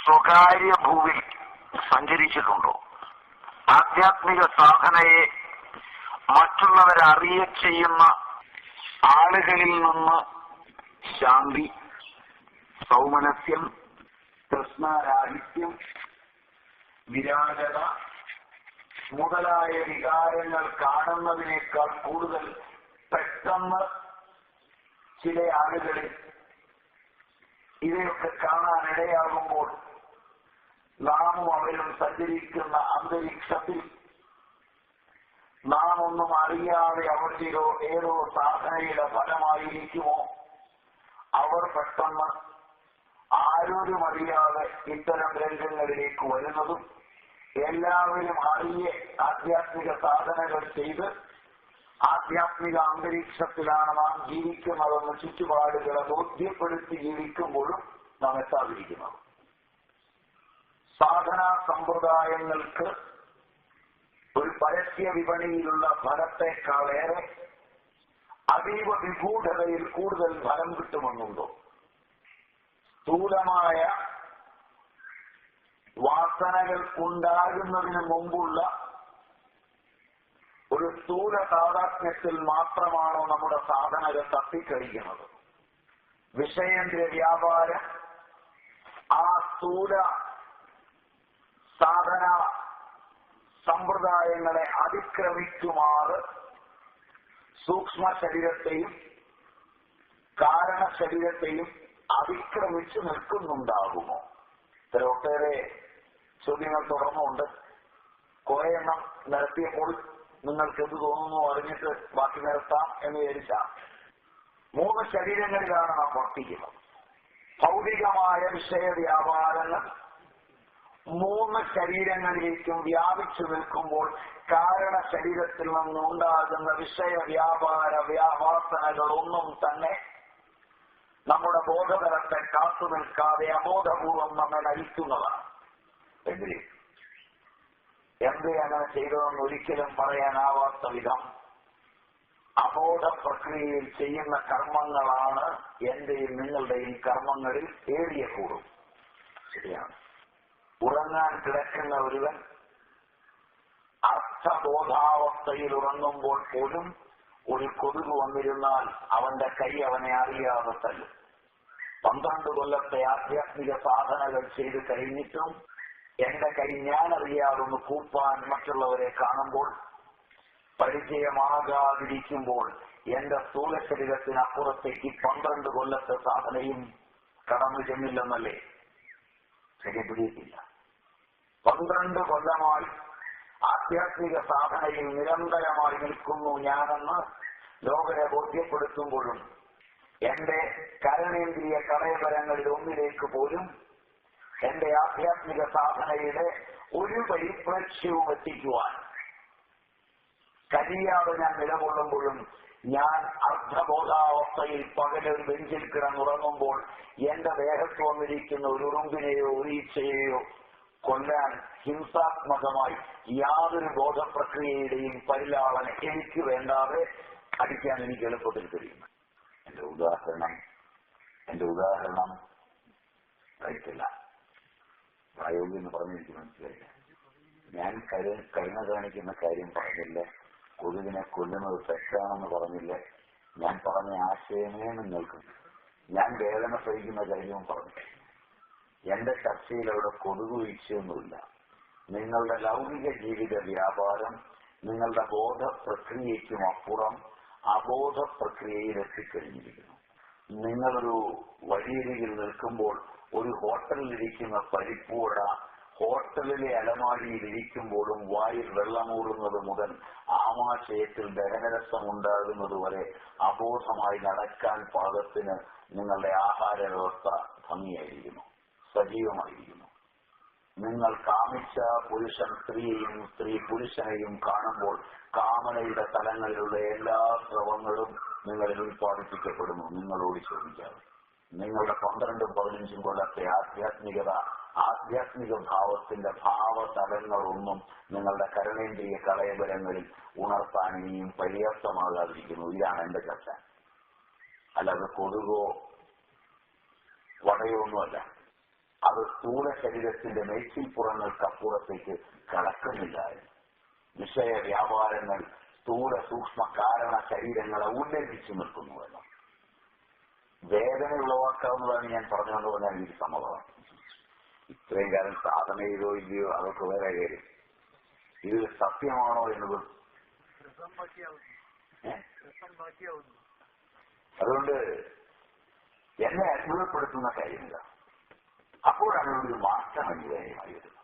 സ്വകാര്യ ഭൂവിൽ സഞ്ചരിച്ചിട്ടുണ്ടോ? ആധ്യാത്മിക സാധനയെ മറ്റുള്ളവരെ ചെയ്യുന്ന ആളുകളിൽ നിന്ന് ശാന്തി, സൗമനസ്യം, തൃഷ്ണാരാഹിത്യം, വിരാഗത മുതലായ വികാരങ്ങൾ കാണുന്നതിനേക്കാൾ കൂടുതൽ പെട്ടെന്ന് ചില ആളുകളിൽ ഇവയൊക്കെ കാണാനിടയാകുമ്പോൾ നാമും അവരും സഞ്ചരിക്കുന്ന അന്തരീക്ഷത്തിൽ നാം ഒന്നും അറിയാതെ അവരുടെയോ ഏതോ സാധനയുടെ ഫലമായിരിക്കുമോ അവർ പെട്ടെന്ന് ആരോരും അറിയാതെ ഇത്തരം രംഗങ്ങളിലേക്ക് വരുന്നതും എല്ലാവരും അറിയെ ആധ്യാത്മിക സാധനകൾ ചെയ്ത് ആധ്യാത്മിക അന്തരീക്ഷത്തിലാണ് നാം ജീവിക്കുന്നതെന്ന് ചുറ്റുപാടുകളെ ബോധ്യപ്പെടുത്തി ജീവിക്കുമ്പോഴും നാം എത്താതിരിക്കുന്നത്. സാധനാ സമ്പ്രദായങ്ങൾക്ക് ഒരു പരസ്യ വിപണിയിലുള്ള ഫലത്തെക്കാളേറെ അതീവ വിഗൂഢതയിൽ കൂടുതൽ ഫലം കിട്ടുമെന്നുണ്ടോ? സ്ഥൂലമായ വാസനകൾ ഉണ്ടാകുന്നതിന് മുമ്പുള്ള ഒരു സ്ഥൂല താതാത്മ്യത്തിൽ മാത്രമാണോ നമ്മുടെ സാധനകൾ തട്ടിക്കഴിക്കുന്നത്? വിഷയേന്ദ്രിയ വ്യാപാരം ആ സ്ഥൂല സാധന സമ്പ്രദായങ്ങളെ അതിക്രമിക്കുമാറ് സൂക്ഷ്മ ശരീരത്തെയും കാരണ ശരീരത്തെയും അതിക്രമിച്ചു നിൽക്കുന്നുണ്ടാകുമോ? ഇത്ര ഒട്ടേറെ ചോദ്യങ്ങൾ തുടർന്നുണ്ട്. കുറെ എണ്ണം നിരത്തിയപ്പോൾ നിങ്ങൾക്ക് എന്ത് തോന്നുന്നു അറിഞ്ഞിട്ട് ബാക്കി നിരത്താം എന്ന് വിചാരിച്ചാൽ 3 ശരീരങ്ങളിലാണ് നാം വർത്തിക്കുന്നത്. ഭൗതികമായ വിഷയ വ്യാപാരങ്ങൾ 3 ശരീരങ്ങളിലേക്കും വ്യാപിച്ചു നിൽക്കുമ്പോൾ കാരണ ശരീരത്തിൽ നിന്നുണ്ടാകുന്ന വിഷയ വ്യാപാര വാസനകളൊന്നും തന്നെ നമ്മുടെ ബോധതലത്തെ കാത്തു നിൽക്കാതെ അബോധപൂർവം നമ്മെ നയിക്കുന്നതാണ്. എങ്കിലും എന്ത് അങ്ങനെ ചെയ്തതെന്ന് ഒരിക്കലും പറയാനാവാത്ത വിധം അബോധ പ്രക്രിയയിൽ ചെയ്യുന്ന കർമ്മങ്ങളാണ് എന്റെയും നിങ്ങളുടെയും കർമ്മങ്ങളിൽ ഏറിയ കൂടും. ശരിയാണ്. ഉറങ്ങാൻ കിടക്കുന്ന ഒരുവൻ അർത്ഥബോധാവസ്ഥയിൽ ഉറങ്ങുമ്പോൾ പോലും ഒരു കൊതുക് വന്നിരുന്നാൽ അവന്റെ കൈ അവനെ അറിയാതെ തല്ലും. 12 കൊല്ലത്തെ ആധ്യാത്മിക സാധനകൾ ചെയ്ത് കഴിഞ്ഞിട്ടും എന്റെ കൈ ഞാനറിയാതൊന്ന് കൂപ്പാൻ മറ്റുള്ളവരെ കാണുമ്പോൾ, പരിചയമാകാതിരിക്കുമ്പോൾ എന്റെ സ്ഥൂല ശരീരത്തിനപ്പുറത്തേക്ക് 12 കൊല്ലത്തെ സാധനയും കടന്നു ചെന്നില്ലെന്നല്ലേ? ശരിപിടിയില്ല. 12 കൊല്ലമായി ആധ്യാത്മിക സാധനയിൽ നിരന്തരമായി നിൽക്കുന്നു ഞാനെന്ന് ലോകരെ ബോധ്യപ്പെടുത്തുമ്പോഴും എന്റെ കരണേന്ദ്രിയ കളയപരങ്ങളിൽ ഒന്നിലേക്ക് പോലും എന്റെ ആധ്യാത്മിക സാധനയുടെ ഒരു പരിപ്രേക്ഷ്യവും എത്തിക്കുവാൻ കഴിയാതെ ഞാൻ നിലകൊള്ളുമ്പോഴും ഞാൻ അർദ്ധബോധാവസ്ഥയിൽ പകലൊരു ബെഞ്ചിൽ കിടന്നുറങ്ങുമ്പോൾ എന്റെ ദേഹത്ത് വന്നിരിക്കുന്ന ഒരു ഉറുമ്പിനെയോ ഒരു ഈച്ചയെയോ കൊല്ലാൻ ഹിംസാത്മകമായി യാതൊരു ബോധപ്രക്രിയയുടെയും പരിലാളന എനിക്ക് വേണ്ടാതെ അടിക്കാൻ എനിക്ക് എളുപ്പത്തിൽ കഴിയും. എന്റെ ഉദാഹരണം കഴിച്ചില്ല. പ്രായോഗികം എന്ന് പറഞ്ഞ് എനിക്ക് മനസ്സിലായില്ല. ഞാൻ കരുണ കാണിക്കുന്ന കാര്യം പറഞ്ഞില്ല, കൊതുകിനെ കൊല്ലുന്നത് തെറ്റാണെന്ന് പറഞ്ഞില്ല, ഞാൻ പറഞ്ഞ ആശയമേ നിങ്ങൾക്കും ഞാൻ വേദന സഹിക്കുന്ന കാര്യവും പറഞ്ഞു. എന്റെ ചർച്ചയിൽ അവിടെ കൊതുകു വീഴ്ചയൊന്നുമില്ല. നിങ്ങളുടെ ലൗകിക ജീവിത വ്യാപാരം നിങ്ങളുടെ ബോധ പ്രക്രിയയ്ക്കും അപ്പുറം അബോധ പ്രക്രിയയിൽ എത്തിക്കഴിഞ്ഞിരിക്കുന്നു. നിങ്ങളൊരു വഴിയരികിൽ നിൽക്കുമ്പോൾ ഒരു ഹോട്ടലിലിരിക്കുന്ന പരിപ്പുവട ഹോട്ടലിലെ അലമാരിയിൽ ഇരിക്കുമ്പോഴും വായിൽ വെള്ളമൂറുന്നത് മുതൽ ആമാശയത്തിൽ ദഹനരസം ഉണ്ടാകുന്നത് വരെ അബോധമായി നടക്കാൻ പാകത്തിന് നിങ്ങളുടെ ആഹാര വ്യവസ്ഥ ഭംഗിയായിരിക്കുന്നു, സജീവമായിരിക്കുന്നു. നിങ്ങൾ കാമിച്ച പുരുഷൻ സ്ത്രീയെയും സ്ത്രീ പുരുഷനെയും കാണുമ്പോൾ കാമനയുടെ തലങ്ങളിലുള്ള എല്ലാ സ്രവങ്ങളും നിങ്ങളിൽ ഉത്പാദിപ്പിക്കപ്പെടുന്നു. നിങ്ങളോട് ചോദിക്കാതെ നിങ്ങളുടെ 12-15 കൊല്ലത്തെ ആധ്യാത്മിക ഭാവത്തിന്റെ ഭാവതലങ്ങളൊന്നും നിങ്ങളുടെ കരണേന്ദ്രിയ കളയബലങ്ങളിൽ ഉണർത്താൻ ഇനിയും പര്യാപ്തമാകാതിരിക്കുന്നു. ഇതാണ് എന്റെ ചർച്ച. അല്ലാതെ കൊതുകോ വടയോ ഒന്നുമല്ല. അത് സ്ഥൂല ശരീരത്തിന്റെ മേച്ചിൽപ്പുറങ്ങൾക്കപ്പുറത്തേക്ക് കടക്കുന്നില്ലായിരുന്നു. വിഷയ വ്യാപാരങ്ങൾ സ്ഥൂല സൂക്ഷ്മ കാരണ ശരീരങ്ങളെ ഉല്ലംഘിച്ചു നിൽക്കുന്നുവെന്നും വേദന ഉളവാക്കാവുന്നതാണ് ഞാൻ പറഞ്ഞുകൊണ്ട് പറഞ്ഞാൽ എനിക്ക് സമ്മതമാണ്. ഇത്രയും കാലം സാധന ചെയ്തോ ഇല്ലയോ അതൊക്കെ വേറെ കാര്യം. ഇത് സത്യമാണോ എന്നത് അതുകൊണ്ട് എന്നെ അത്ഭുതപ്പെടുത്തുന്ന കാര്യമില്ല. അപ്പോഴാണ് ഒരു മാറ്റം അനിവാര്യമായി വരുന്നത്.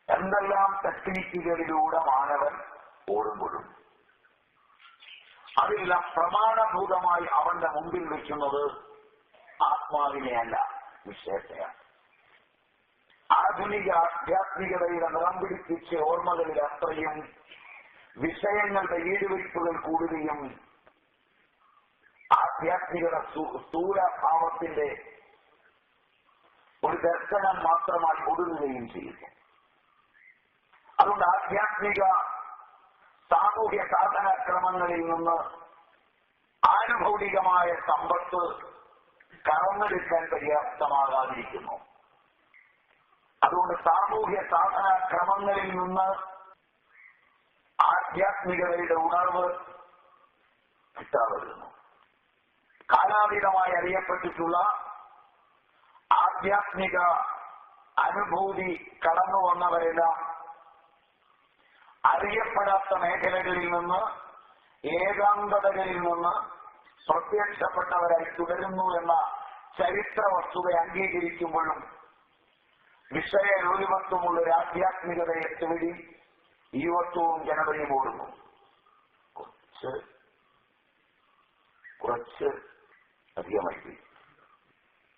എന്തെല്ലാം ടെക്നിക്കുകളിലൂടെ മാനവൻ ഓടുമ്പോഴും അതെല്ലാം പ്രമാണഭൂതമായി അവന്റെ മുമ്പിൽ വെക്കുന്നത് ആത്മാവിനെയല്ല, വിഷയത്തെയാണ്. ആധുനിക ആധ്യാത്മികതയുടെ നിറം പിടിപ്പിച്ച ഓർമ്മകളിൽ അത്രയും വിഷയങ്ങളുടെ ഈടുവയ്പ്പുകൾ കൂടുകയും ആധ്യാത്മികത സ്ഥൂലഭാവത്തിന്റെ ഒരു ദർശനം മാത്രമായി ഒടുങ്ങുകയും ചെയ്യുന്നു. അതുകൊണ്ട് ആധ്യാത്മിക സാമൂഹ്യ സാധനക്രമങ്ങളിൽ നിന്ന് ആനുഭൗതികമായ സമ്പത്ത് കറന്നെടുക്കാൻ പര്യാപ്തമാകാതിരിക്കുന്നു. അതുകൊണ്ട് സാമൂഹ്യ സാധനക്രമങ്ങളിൽ നിന്ന് ആധ്യാത്മികതയുടെ ഉണർവ് കിട്ടാതെ വരുന്നു. കാലാതീതമായി അറിയപ്പെട്ടിട്ടുള്ള ആധ്യാത്മിക അനുഭൂതി കടന്നു വന്നവരെല്ലാം അറിയപ്പെടാത്ത മേഖലകളിൽ നിന്ന് ഏകാന്തതകളിൽ നിന്ന് പ്രത്യക്ഷപ്പെട്ടവരായി തുടരുന്നു എന്ന ചരിത്ര വസ്തുത അംഗീകരിക്കുമ്പോഴും വിഷയലോലുപത്വമുള്ള ഒരു ആധ്യാത്മികതയെ തേടി യുവത്വവും ജനതയും ഓടുന്നു. കുറച്ച് അധികമായി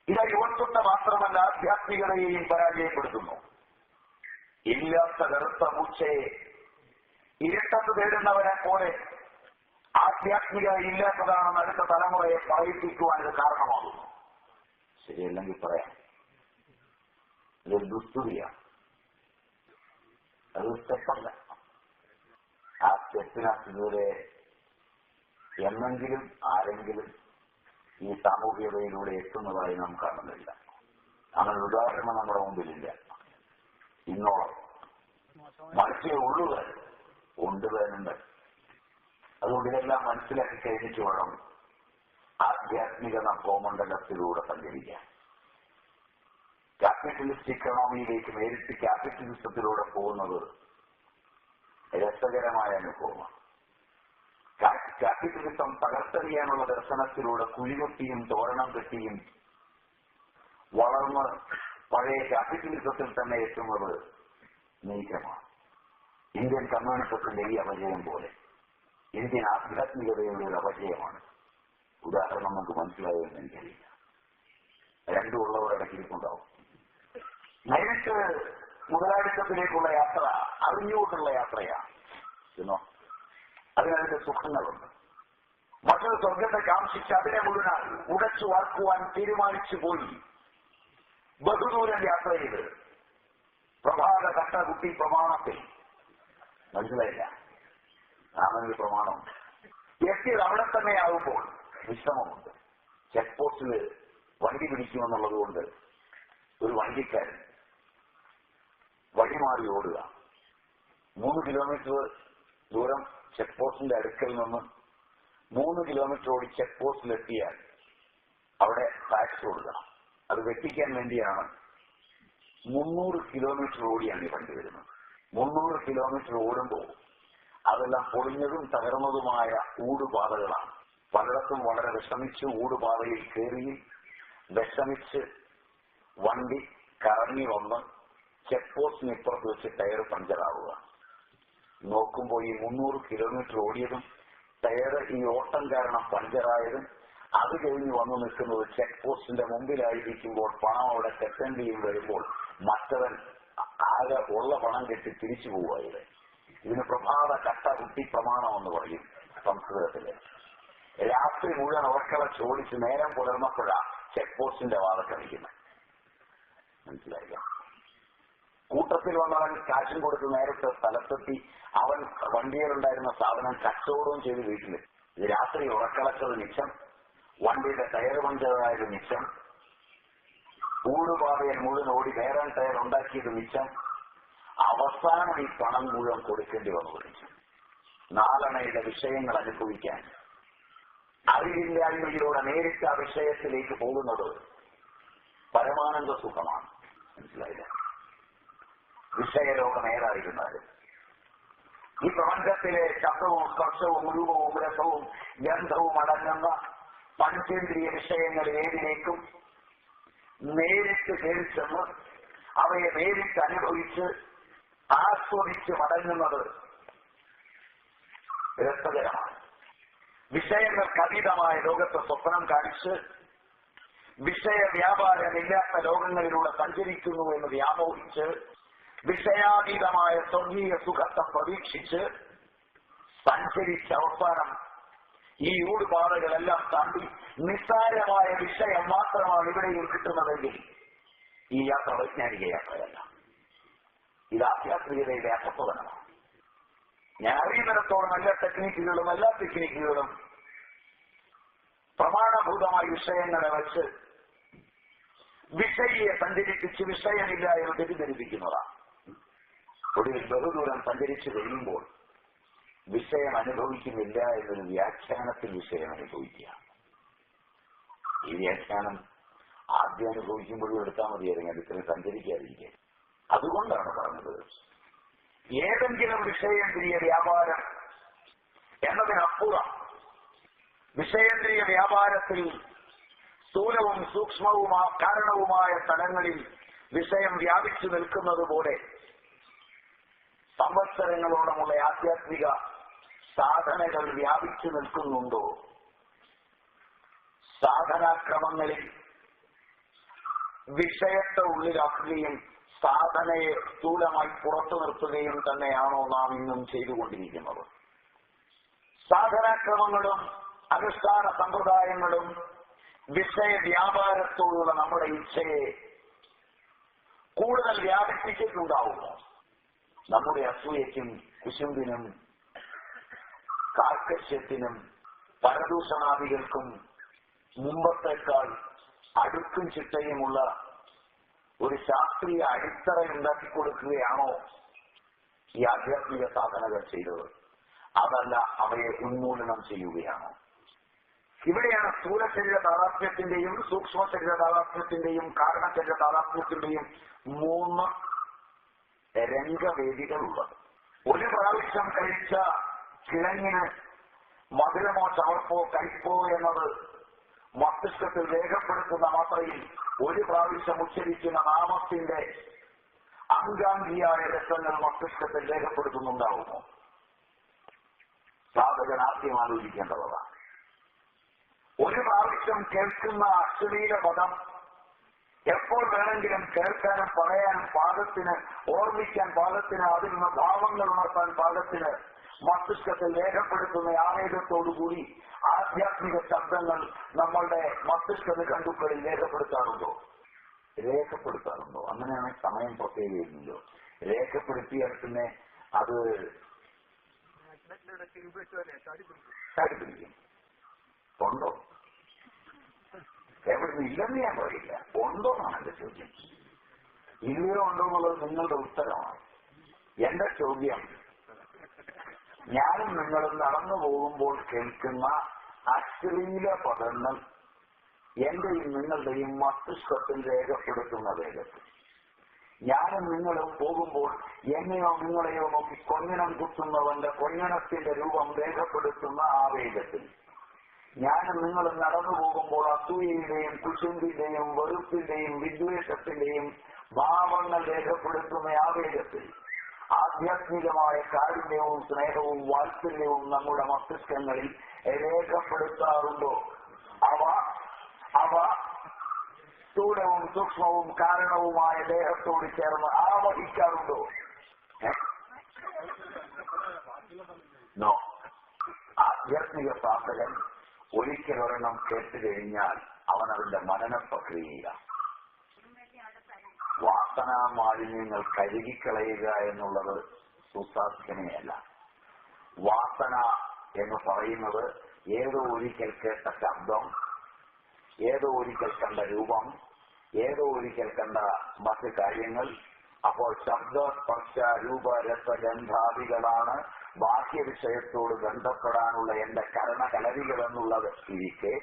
ഇത് യുവത്വത്തെ മാത്രമല്ല ആധ്യാത്മികതയെയും പരാജയപ്പെടുത്തുന്നു. ഇല്ലാത്ത കറുത്ത പൂച്ചയെ ഇരുട്ടത്ത് തേടുന്നവരെ പോലെ ആധ്യാത്മികത ഇല്ലാത്തതാണെന്ന് അടുത്ത തലമുറയെ പറയിപ്പിക്കുവാൻ ഇത് കാരണമാകുന്നു. ശരിയല്ലെങ്കിൽ പറയാം, ഇതൊരു ദുസ്തുതിയാണ്. അത് സ്റ്റെപ്പല്ല. ആ സ്റ്റെപ്പിനകത്ത് ഇതുവരെ എന്നെങ്കിലും ആരെങ്കിലും ഈ സാമൂഹികതയിലൂടെ എത്തുന്നതായി നാം കാണുന്നില്ല. അങ്ങനെ ഉദാഹരണം നമ്മുടെ മുമ്പിലില്ല ഇന്നോളം. മനുഷ്യ ഉള്ളുകൾ ഉണ്ട് തരുന്നുണ്ട്. അതുകൊണ്ട് ഇതെല്ലാം മനസ്സിലാക്കി കഴിഞ്ഞിട്ട് വേണം ആധ്യാത്മിക നവമണ്ഡലത്തിലൂടെ സഞ്ചരിക്കാൻ. ക്യാപിറ്റലിസ്റ്റ് ഇക്കണോമിയിലേക്ക് നേരിട്ട് ക്യാപിറ്റലിസത്തിലൂടെ പോകുന്നത് രസകരമായ അനുഭവമാണ്. ക്യാപിറ്റലിസം തകർത്തെറിയാനുള്ള ദർശനത്തിലൂടെ കുഴികൊട്ടിയും തോരണം കെട്ടിയും വളർന്ന് പഴയ ക്യാപിറ്റലിസത്തിൽ തന്നെ എത്തുന്നത് നീക്കമാണ്. ഇന്ത്യൻ കമ്മ്യൂണിസത്തിന്റെ ഈ അപജയം പോലെ ഇന്ത്യൻ ആധ്യാത്മികതയുടെ ഒരു അപജയമാണ്. ഉദാഹരണം നമുക്ക് മനസ്സിലായോ എന്ന് എനിക്കറിയില്ല. രണ്ടും ഉള്ളവർ ഇടയ്ക്കിരിപ്പുണ്ടാവും. നേരിട്ട് മുതലാളിത്തത്തിലേക്കുള്ള യാത്ര അറിഞ്ഞുകൊണ്ടുള്ള യാത്രയാണ്. അതിനതിന്റെ സുഖങ്ങളുണ്ട്. മറ്റൊരു സ്വർഗത്തെ കാംക്ഷിച്ച് അതിനെ മുഴുവൻ ഉടച്ചു വാർക്കുവാൻ തീരുമാനിച്ചു പോയി ബഹുദൂരം യാത്ര ചെയ്ത് പ്രഭാത കട്ടകുട്ടി പ്രമാണത്തിൽ മനസ്സിലായില്ല. രാമനൊരു പ്രമാണമുണ്ട്. എത്തിയത് അവിടെ തന്നെ ആകുമ്പോൾ വിശ്രമമുണ്ട്. ചെക്ക് പോസ്റ്റിൽ വണ്ടി പിടിക്കുമെന്നുള്ളത് കൊണ്ട് ഒരു വണ്ടിക്കാരൻ വഴിമാറി ഓടുക. 3 കിലോമീറ്റർ ദൂരം ചെക്ക് പോസ്റ്റിന്റെ അടുക്കൽ നിന്ന് 3 കിലോമീറ്റർ ഓടി ചെക്ക് പോസ്റ്റിലെത്തിയാൽ അവിടെ ടാക്സ് കൊടുക്കണം. അത് വെട്ടിക്കാൻ വേണ്ടിയാണ് 300 കിലോമീറ്റർ ഓടിയാണ് ഈ വണ്ടി വരുന്നത്. 300 കിലോമീറ്റർ ഓടുമ്പോൾ അതെല്ലാം പൊളിഞ്ഞതും തകർന്നതുമായ ഊടുപാതകളാണ്. പലയിടത്തും വളരെ വിഷമിച്ച് ഊടുപാതയിൽ കയറി വിഷമിച്ച് വണ്ടി കറങ്ങി വന്ന് ചെക്ക് പോസ്റ്റിന് ഇപ്പുറത്ത് വെച്ച് ടയർ പഞ്ചറാവുക. നോക്കുമ്പോൾ ഈ 300 കിലോമീറ്റർ ഓടിയതും ടയർ ഈ ഓട്ടം കാരണം പഞ്ചറായതും അത് കഴിഞ്ഞ് വന്നു നിൽക്കുന്നത് ചെക്ക് പോസ്റ്റിന്റെ മുമ്പിലായിരിക്കുമ്പോൾ പണം അവിടെ സെക്കൻഡിയും വരുമ്പോൾ മറ്റവൻ ആകെ ഉള്ള പണം കെട്ടി തിരിച്ചു പോവുകയില്ലേ. ഇതിന് പ്രഭാത കട്ട കുട്ടി പ്രമാണം എന്ന് പറയും സംസ്കൃതത്തില്. രാത്രി മുഴുവൻ ഉറക്കളച്ച് ഓടിച്ച് നേരം പുലർന്നപ്പോഴാ ചെക്ക് പോസ്റ്റിന്റെ വാദക്കളിക്കുന്നത്. മനസ്സിലായില്ല. കൂട്ടത്തിൽ വന്നവൻ കാശും കൊടുത്ത് നേരത്തെ സ്ഥലത്തെത്തി അവൻ വണ്ടിയിലുണ്ടായിരുന്ന സാധനം കച്ചവടവും ചെയ്ത് വീട്ടില്. ഇത് രാത്രി ഉറക്കളച്ചത് മിച്ചം, വണ്ടിയുടെ ടയർ പഞ്ചറായത് മിച്ചം. ഊടുപാതയിൽ മുഴുവൻ ഓടി വേറെ ടയർ ഉണ്ടാക്കിയത് മിച്ചം. അവസാനം ഈ പണം മുഴുവൻ കൊടുക്കേണ്ടി വന്നു വിളിച്ചു. 4 അണയുടെ വിഷയങ്ങൾ അനുഭവിക്കാൻ അറിവില്ലായ്മയിലൂടെ നേരിട്ട് ആ വിഷയത്തിലേക്ക് പോകുന്നത് പരമാനന്ദ സുഖമാണ്. മനസ്സിലായില്ല? വിഷയലോകം ഏതായിരുന്നാലും ഈ പ്രപഞ്ചത്തിലെ ശബ്ദവും സ്പർശവും രൂപവും രസവും ഗന്ധവും അടങ്ങുന്ന പഞ്ചേന്ദ്രിയ വിഷയങ്ങൾ ഏതിലേക്കും നേരിട്ട് കേൾച്ചെന്ന് അവയെ നേരിട്ട് അനുഭവിച്ച് ആസ്വദിച്ച് മടങ്ങുന്നത് രസകരമാണ്. വിഷയങ്ങൾക്ക് അതീതമായ ലോകത്തെ സ്വപ്നം കാണിച്ച് വിഷയ വ്യാപാരമില്ലാത്ത ലോകങ്ങളിലൂടെ സഞ്ചരിക്കുന്നു എന്ന് വ്യാമോഹിച്ച് വിഷയാതീതമായ സ്വർഗീയ സുഖത്തെ പ്രതീക്ഷിച്ച് സഞ്ചരിച്ച അവസാനം ഈ ഊടുപാതകളെല്ലാം താണ്ടി നിസ്സാരമായ വിഷയം മാത്രമാണ് ഇവിടെയും കിട്ടുന്നതെങ്കിൽ ഈ യാത്ര വൈജ്ഞാനിക യാത്രയല്ല. ഇത് ആധ്യാത്മികതയുടെ അസംബന്ധമാണ്. ഞാൻ അറിയുന്നിടത്തോളം എല്ലാ ടെക്നിക്കുകളും പ്രമാണഭൂതമായ വിഷയങ്ങളെ വച്ച് വിഷയെ സഞ്ചരിപ്പിച്ച് വിഷയമില്ല എന്ന് തെറ്റിദ്ധരിപ്പിക്കുന്നതാണ്. ഒടുവിൽ ബഹുദൂരം സഞ്ചരിച്ചു കഴിയുമ്പോൾ വിഷയം അനുഭവിക്കുന്നില്ല എന്നൊരു വ്യാഖ്യാനത്തിൽ വിഷയം അനുഭവിക്കുക. ഈ വ്യാഖ്യാനം ആദ്യം അനുഭവിക്കുമ്പോഴും എടുത്താൽ മതിയായിരുന്നു, ഇത്രയും സഞ്ചരിക്കാതിരിക്കുക. അതുകൊണ്ടാണ് പറഞ്ഞത് ഏതെങ്കിലും വിഷയേന്ദ്രിയ വ്യാപാരം എന്നതിനപ്പുറം വിഷയേന്ദ്രിയ വ്യാപാരത്തിൽ സ്ഥൂലവും സൂക്ഷ്മവും കാരണവുമായ തലങ്ങളിൽ വിഷയം വ്യാപിച്ചു നിൽക്കുന്നത് പോലെ സംവത്സരങ്ങളോളമുള്ള ആധ്യാത്മിക സാധനകൾ വ്യാപിച്ചു നിൽക്കുന്നുണ്ടോ? സാധനാക്രമങ്ങളിൽ വിഷയത്തെ ഉള്ളിലാക്കുകയും സാധനയെ സ്ഥൂലമായി പുറത്തു നിർത്തുകയും തന്നെയാണോ നാം ഇന്നും ചെയ്തുകൊണ്ടിരിക്കുന്നത്? സാധനാക്രമങ്ങളും അനുഷ്ഠാന സമ്പ്രദായങ്ങളും വിഷയ വ്യാപാരത്തോടുള്ള നമ്മുടെ ഇച്ഛയെ കൂടുതൽ വ്യാപിപ്പിച്ചിട്ടുണ്ടാവുമോ? നമ്മുടെ അസൂയയ്ക്കും കുശുമ്പിനും കാർക്കശ്യത്തിനും പരദൂഷണാദികൾക്കും മുമ്പത്തേക്കാൾ അടുക്കും ചിട്ടയുമുള്ള ഒരു ശാസ്ത്രീയ അടിത്തറ ഉണ്ടാക്കി കൊടുക്കുകയാണോ ഈ ആധ്യാത്മിക സാധനകൾ ചെയ്തത്? അതല്ല അവയെ ഉന്മൂലനം ചെയ്യുകയാണോ? ഇവിടെയാണ് സ്ഥൂല ശരീര താതാത്മ്യത്തിന്റെയും സൂക്ഷ്മ ശരീര താതാത്മ്യത്തിന്റെയും കാരണശരീര താതാത്മ്യത്തിന്റെയും 3 രംഗവേദികളുള്ളത്. ഒരു പ്രാവശ്യം കഴിച്ച കിഴങ്ങിന് മധുരമോ ചവർപ്പോ കയ്പോ എന്നത് മസ്തിഷ്കത്തിൽ രേഖപ്പെടുത്തുന്ന മാത്രയിൽ ഒരു പ്രാവശ്യം ഉച്ചരിക്കുന്ന നാമത്തിന്റെ അംഗാംഗിയായ രസങ്ങൾ മസ്തിഷ്കത്തിൽ രേഖപ്പെടുത്തുന്നുണ്ടാവുമോ? സാധകൻ ആദ്യം ആലോചിക്കേണ്ടതാണ്. ഒരു പ്രാവശ്യം കേൾക്കുന്ന അശ്ലീല പദം എപ്പോൾ വേണമെങ്കിലും കേൾക്കാനും പറയാനും പാകത്തിന്, ഓർമ്മിക്കാൻ പാകത്തിന്, അതിൽ നിന്ന് ഭാവങ്ങൾ ഉണർത്താൻ പാകത്തിന് മസ്തിഷ്കത്തിൽ രേഖപ്പെടുത്തുന്ന ആവേഗത്തോടുകൂടി ആധ്യാത്മിക ശബ്ദങ്ങൾ നമ്മളുടെ മസ്തിഷ്ക നിഘണ്ടുക്കളിൽ രേഖപ്പെടുത്താറുണ്ടോ? അങ്ങനെയാണ് സമയം പ്രത്യേകില്ലോ. രേഖപ്പെടുത്തിയാൽ പിന്നെ അത് ചാടിപ്പിടിക്കും. ഉണ്ടോ? എവിടുന്ന് ഇല്ലെന്ന് ഞാൻ പറയില്ല, ഉണ്ടോ എന്നാണ് എന്റെ ചോദ്യം. ഇല്ലയോ ഉണ്ടോ എന്നുള്ളത് നിങ്ങളുടെ ഉത്തരമാണ്. എന്റെ ചോദ്യം, ഞാനും നിങ്ങളും നടന്നു പോകുമ്പോൾ കേൾക്കുന്ന അശ്ലീല പദങ്ങൾ എന്റെയും നിങ്ങളുടെയും മസ്തിഷ്കത്തിൽ രേഖപ്പെടുത്തുന്ന വേഗത്തിൽ, ഞാനും നിങ്ങളും പോകുമ്പോൾ എന്നെയോ നിങ്ങളെയോ നോക്കി കൊഞ്ഞനം കുത്തുന്നവന്റെ കൊഞ്ഞനത്തിന്റെ രൂപം രേഖപ്പെടുത്തുന്ന ആ വേഗത്തിൽ, ഞാനും നിങ്ങളും നടന്നു പോകുമ്പോൾ അസൂയയുടെയും കുശുമ്പിന്റെയും വെറുപ്പിന്റെയും വിദ്വേഷത്തിന്റെയും ഭാവങ്ങൾ രേഖപ്പെടുത്തുന്ന ആ വേഗത്തിൽ ആധ്യാത്മികമായ കാരുണ്യവും സ്നേഹവും വാത്സല്യവും നമ്മുടെ മസ്തിഷ്കങ്ങളിൽ രേഖപ്പെടുത്താറുണ്ടോ? അവ സ്ഥൂലവും സൂക്ഷ്മവും കാരണവുമായ ദേഹത്തോട് ചേർന്ന് ആവഹിക്കാറുണ്ടോ? നോ. ആധ്യാത്മിക സാധകൻ ഒരിക്കലൊരെണ്ണം കേട്ടു കഴിഞ്ഞാൽ അവൻ അതിന്റെ മനന പ്രക്രിയയിലാണ്. വാസനാ മാലിന്യങ്ങൾ കഴുകിക്കളയുക എന്നുള്ളത് സുസാധ്യമേയല്ല. വാസന എന്ന് പറയുന്നത് ഏതോ ഒരിക്കൽ കേട്ട ശബ്ദം, ഏതോ ഒരിക്കൽ കണ്ട രൂപം, ഏതോ ഒരിക്കൽ കണ്ട മറ്റ് കാര്യങ്ങൾ. അപ്പോൾ ശബ്ദ, സ്പർശ, രൂപ, രസ, ഗന്ധാദികളാണ് ബാഹ്യ വിഷയത്തോട് ബന്ധപ്പെടാനുള്ള എന്റെ കരണകലവികൾ എന്നുള്ളത് ഇരിക്കെ,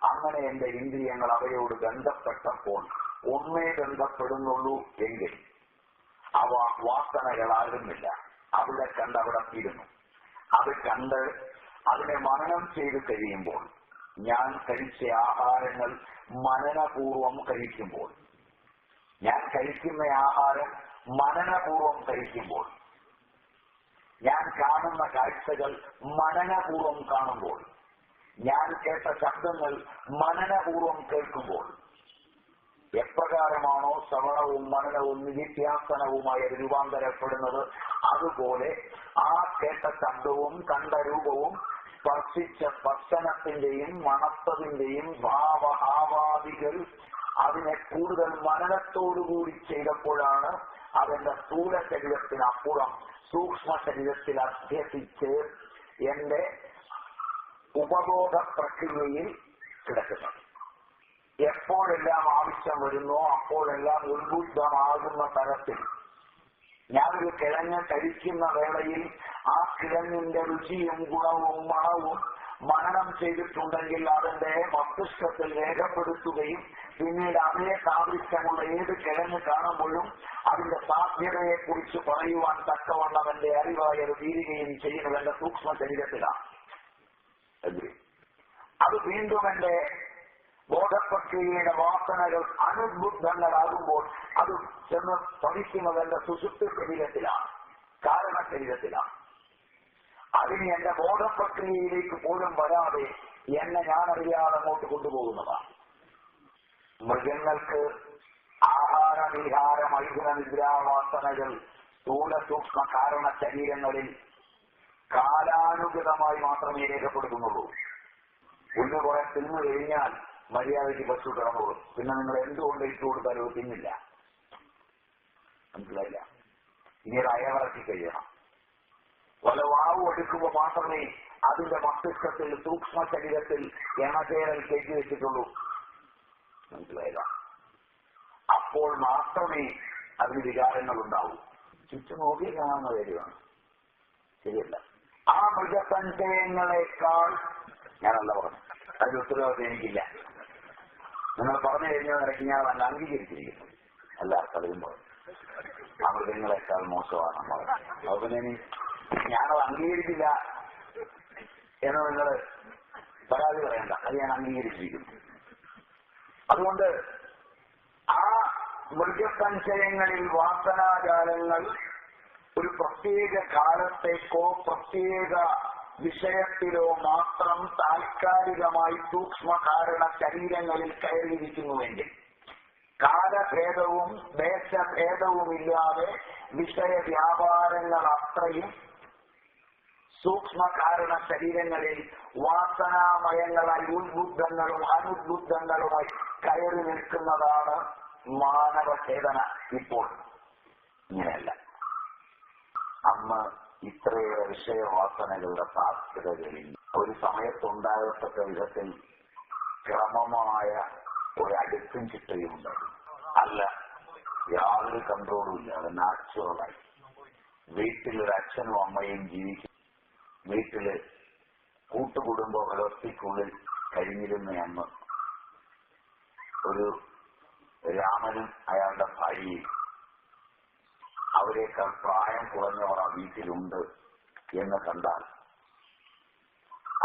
അങ്ങനെ എന്റെ ഇന്ദ്രിയങ്ങൾ അവയോട് ബന്ധപ്പെട്ടപ്പോൾ ഒന്നേ ബന്ധപ്പെടുന്നുള്ളൂ എങ്കിൽ അവ വാസനകളാകുന്നില്ല. അവിടെ കണ്ട് അവിടെ തീരുന്നു. അത് കണ്ട് അതിനെ മനനം ചെയ്ത് കഴിയുമ്പോൾ, ഞാൻ കഴിച്ച ആഹാരങ്ങൾ മനനപൂർവം കഴിക്കുമ്പോൾ, ഞാൻ കഴിക്കുന്ന ആഹാരം മനനപൂർവം കഴിക്കുമ്പോൾ, ഞാൻ കാണുന്ന കാഴ്ചകൾ മനനപൂർവം കാണുമ്പോൾ, ഞാൻ കേട്ട ശബ്ദങ്ങൾ മനനപൂർവം കേൾക്കുമ്പോൾ, എപ്രകാരമാണോ ശ്രവണവും മനനവും നിധിധ്യാസനവുമായി രൂപാന്തരപ്പെടുന്നത്, അതുപോലെ ആ കേട്ട ശബ്ദവും കണ്ട രൂപവും സ്പർശിച്ച സ്പർശനത്തിന്റെയും മണത്തതിന്റെയും ഭാവഹാവാദികൾ അതിനെ കൂടുതൽ മനനത്തോടുകൂടി ചെയ്തപ്പോഴാണ് അതിന്റെ സ്ഥൂല ശരീരത്തിനപ്പുറം സൂക്ഷ്മ ശരീരത്തിൽ അഭ്യസിച്ച് എന്റെ ഉപബോധ പ്രക്രിയയിൽ കിടക്കുന്നത്. എപ്പോഴെല്ലാം ആവശ്യം വരുന്നോ അപ്പോഴെല്ലാം ഉത്ബുദ്ധമാകുന്ന തരത്തിൽ ഞാനൊരു കിഴങ്ങ് കഴിക്കുന്ന വേളയിൽ ആ കിഴങ്ങിന്റെ രുചിയും ഗുണവും മണവും മനനം ചെയ്തിട്ടുണ്ടെങ്കിൽ അതിന്റെ മസ്തിഷ്കത്തിൽ രേഖപ്പെടുത്തുകയും പിന്നീട് അതേ സാദൃശ്യമുള്ള ഏത് കിഴങ്ങ് കാണുമ്പോഴും അതിന്റെ സാധ്യതയെക്കുറിച്ച് പറയുവാൻ തക്കവണ്ണം എന്റെ അറിവായി അത് തീരുകയും ചെയ്യുന്നത് എന്റെ സൂക്ഷ്മ ശരീരത്തിലാണ്. അത് വീണ്ടും എന്റെ ബോധപ്രക്രിയയുടെ വാസനകൾ അനുദ്ബുദ്ധങ്ങളാകുമ്പോൾ അത് ചെന്ന് പതിക്കുന്നത് എന്റെ സുഷുപ്തി ശരീരത്തിലാണ്, കാരണ ശരീരത്തിലാണ്. അതിന് എന്റെ ബോധപ്രക്രിയയിലേക്ക് പോലും വരാതെ എന്നെ ഞാനറിയാതെ അങ്ങോട്ട് കൊണ്ടുപോകുന്നതാണ്. മൃഗങ്ങൾക്ക് ആഹാര, വിഹാര, മൈഥുന, നിദ്രാവാസനകൾ സ്ഥൂല സൂക്ഷ്മ കാരണ ശരീരങ്ങളിൽ കാലാനുഗതമായി മാത്രമേ രേഖപ്പെടുത്തുന്നുള്ളൂ. ഒന്ന് കുറെ തിന്നു കഴിഞ്ഞാൽ മര്യാദയ്ക്ക് പശു കിടന്നോളും. പിന്നെ നിങ്ങൾ എന്തുകൊണ്ട് ഇട്ടു കൊടുത്താലും അത് തിന്നില്ല. മനസ്സിലായില്ല? ഇനി അത് അയവിറക്കി കഴിയണം. വല്ല വാവ് എടുക്കുമ്പോൾ മാത്രമേ അതിന്റെ മസ്തിഷ്കത്തിൽ സൂക്ഷ്മ ശരീരത്തിൽ എണചേരൽ കയറ്റി വെച്ചിട്ടുള്ളൂ. മനസ്സിലായില്ല? അപ്പോൾ മാത്രമേ അതിന് വികാരങ്ങൾ ഉണ്ടാവൂ. ചുറ്റും നോക്കി കാണുന്ന കാര്യമാണ്. ശരിയല്ല? ആ മൃഗസഞ്ചയങ്ങളെക്കാൾ ഞാനല്ല പറഞ്ഞു, അതിന് ഉത്തരവാദിത്വം എനിക്കില്ല. നിങ്ങൾ പറഞ്ഞു കഴിഞ്ഞാൽ നിരക്ക് ഞാൻ നല്ല അംഗീകരിച്ചിരിക്കുന്നു. അല്ല കളിയുമ്പോൾ ആ മൃഗങ്ങളെക്കാൾ മോശമാണ്. അതുപോലെ ഞാനത് അംഗീകരിക്കില്ല എന്ന് നിങ്ങൾ പരാതി പറയണ്ട. അത് ഞാൻ അംഗീകരിച്ചിരിക്കുന്നു. അതുകൊണ്ട് ആ മൃഗസഞ്ചയങ്ങളിൽ വാസനാജാലങ്ങൾ ഒരു പ്രത്യേക കാലത്തേക്കോ പ്രത്യേക വിഷയത്തിലോ മാത്രം താൽക്കാലികമായി സൂക്ഷ്മ കാരണ ശരീരങ്ങളിൽ കയറിയിരിക്കുന്നുവെങ്കിൽ, കാലഭേദവും ദേശഭേദവുമില്ലാതെ വിഷയവ്യാപാരങ്ങൾ അത്രയും സൂക്ഷ്മ കാരണ ശരീരങ്ങളിൽ വാസനാമയങ്ങളായി ഉദ്ബുദ്ധങ്ങളും അനുദ്ബുദ്ധങ്ങളുമായി കയറി നിൽക്കുന്നതാണ് മാനവചേതന. ഇപ്പോൾ ഇങ്ങനെയല്ല. അന്ന് ഇത്രയേറെ വിഷയവാസനകളുടെ സാധ്യതകളിൽ ഒരു സമയത്തുണ്ടാകത്തക്ക വിധത്തിൽ ക്രമമായ ഒരടുക്കും ചിട്ടയുണ്ട്. അല്ല, യാതൊരു കൺട്രോളും ഇല്ല. അത് നാച്ചുറലായി വീട്ടിലൊരു അച്ഛനും അമ്മയും ജീവിക്കും. വീട്ടില് കൂട്ടുകുടുംബ വ്യവസ്ഥയ്ക്കുള്ളിൽ കഴിഞ്ഞിരുന്ന അന്ന് ഒരു രാമനും അയാളുടെ ഭാര്യയും അവരെക്കാൾ പ്രായം കുറഞ്ഞവർ ആ വീട്ടിലുണ്ട് എന്ന് കണ്ടാൽ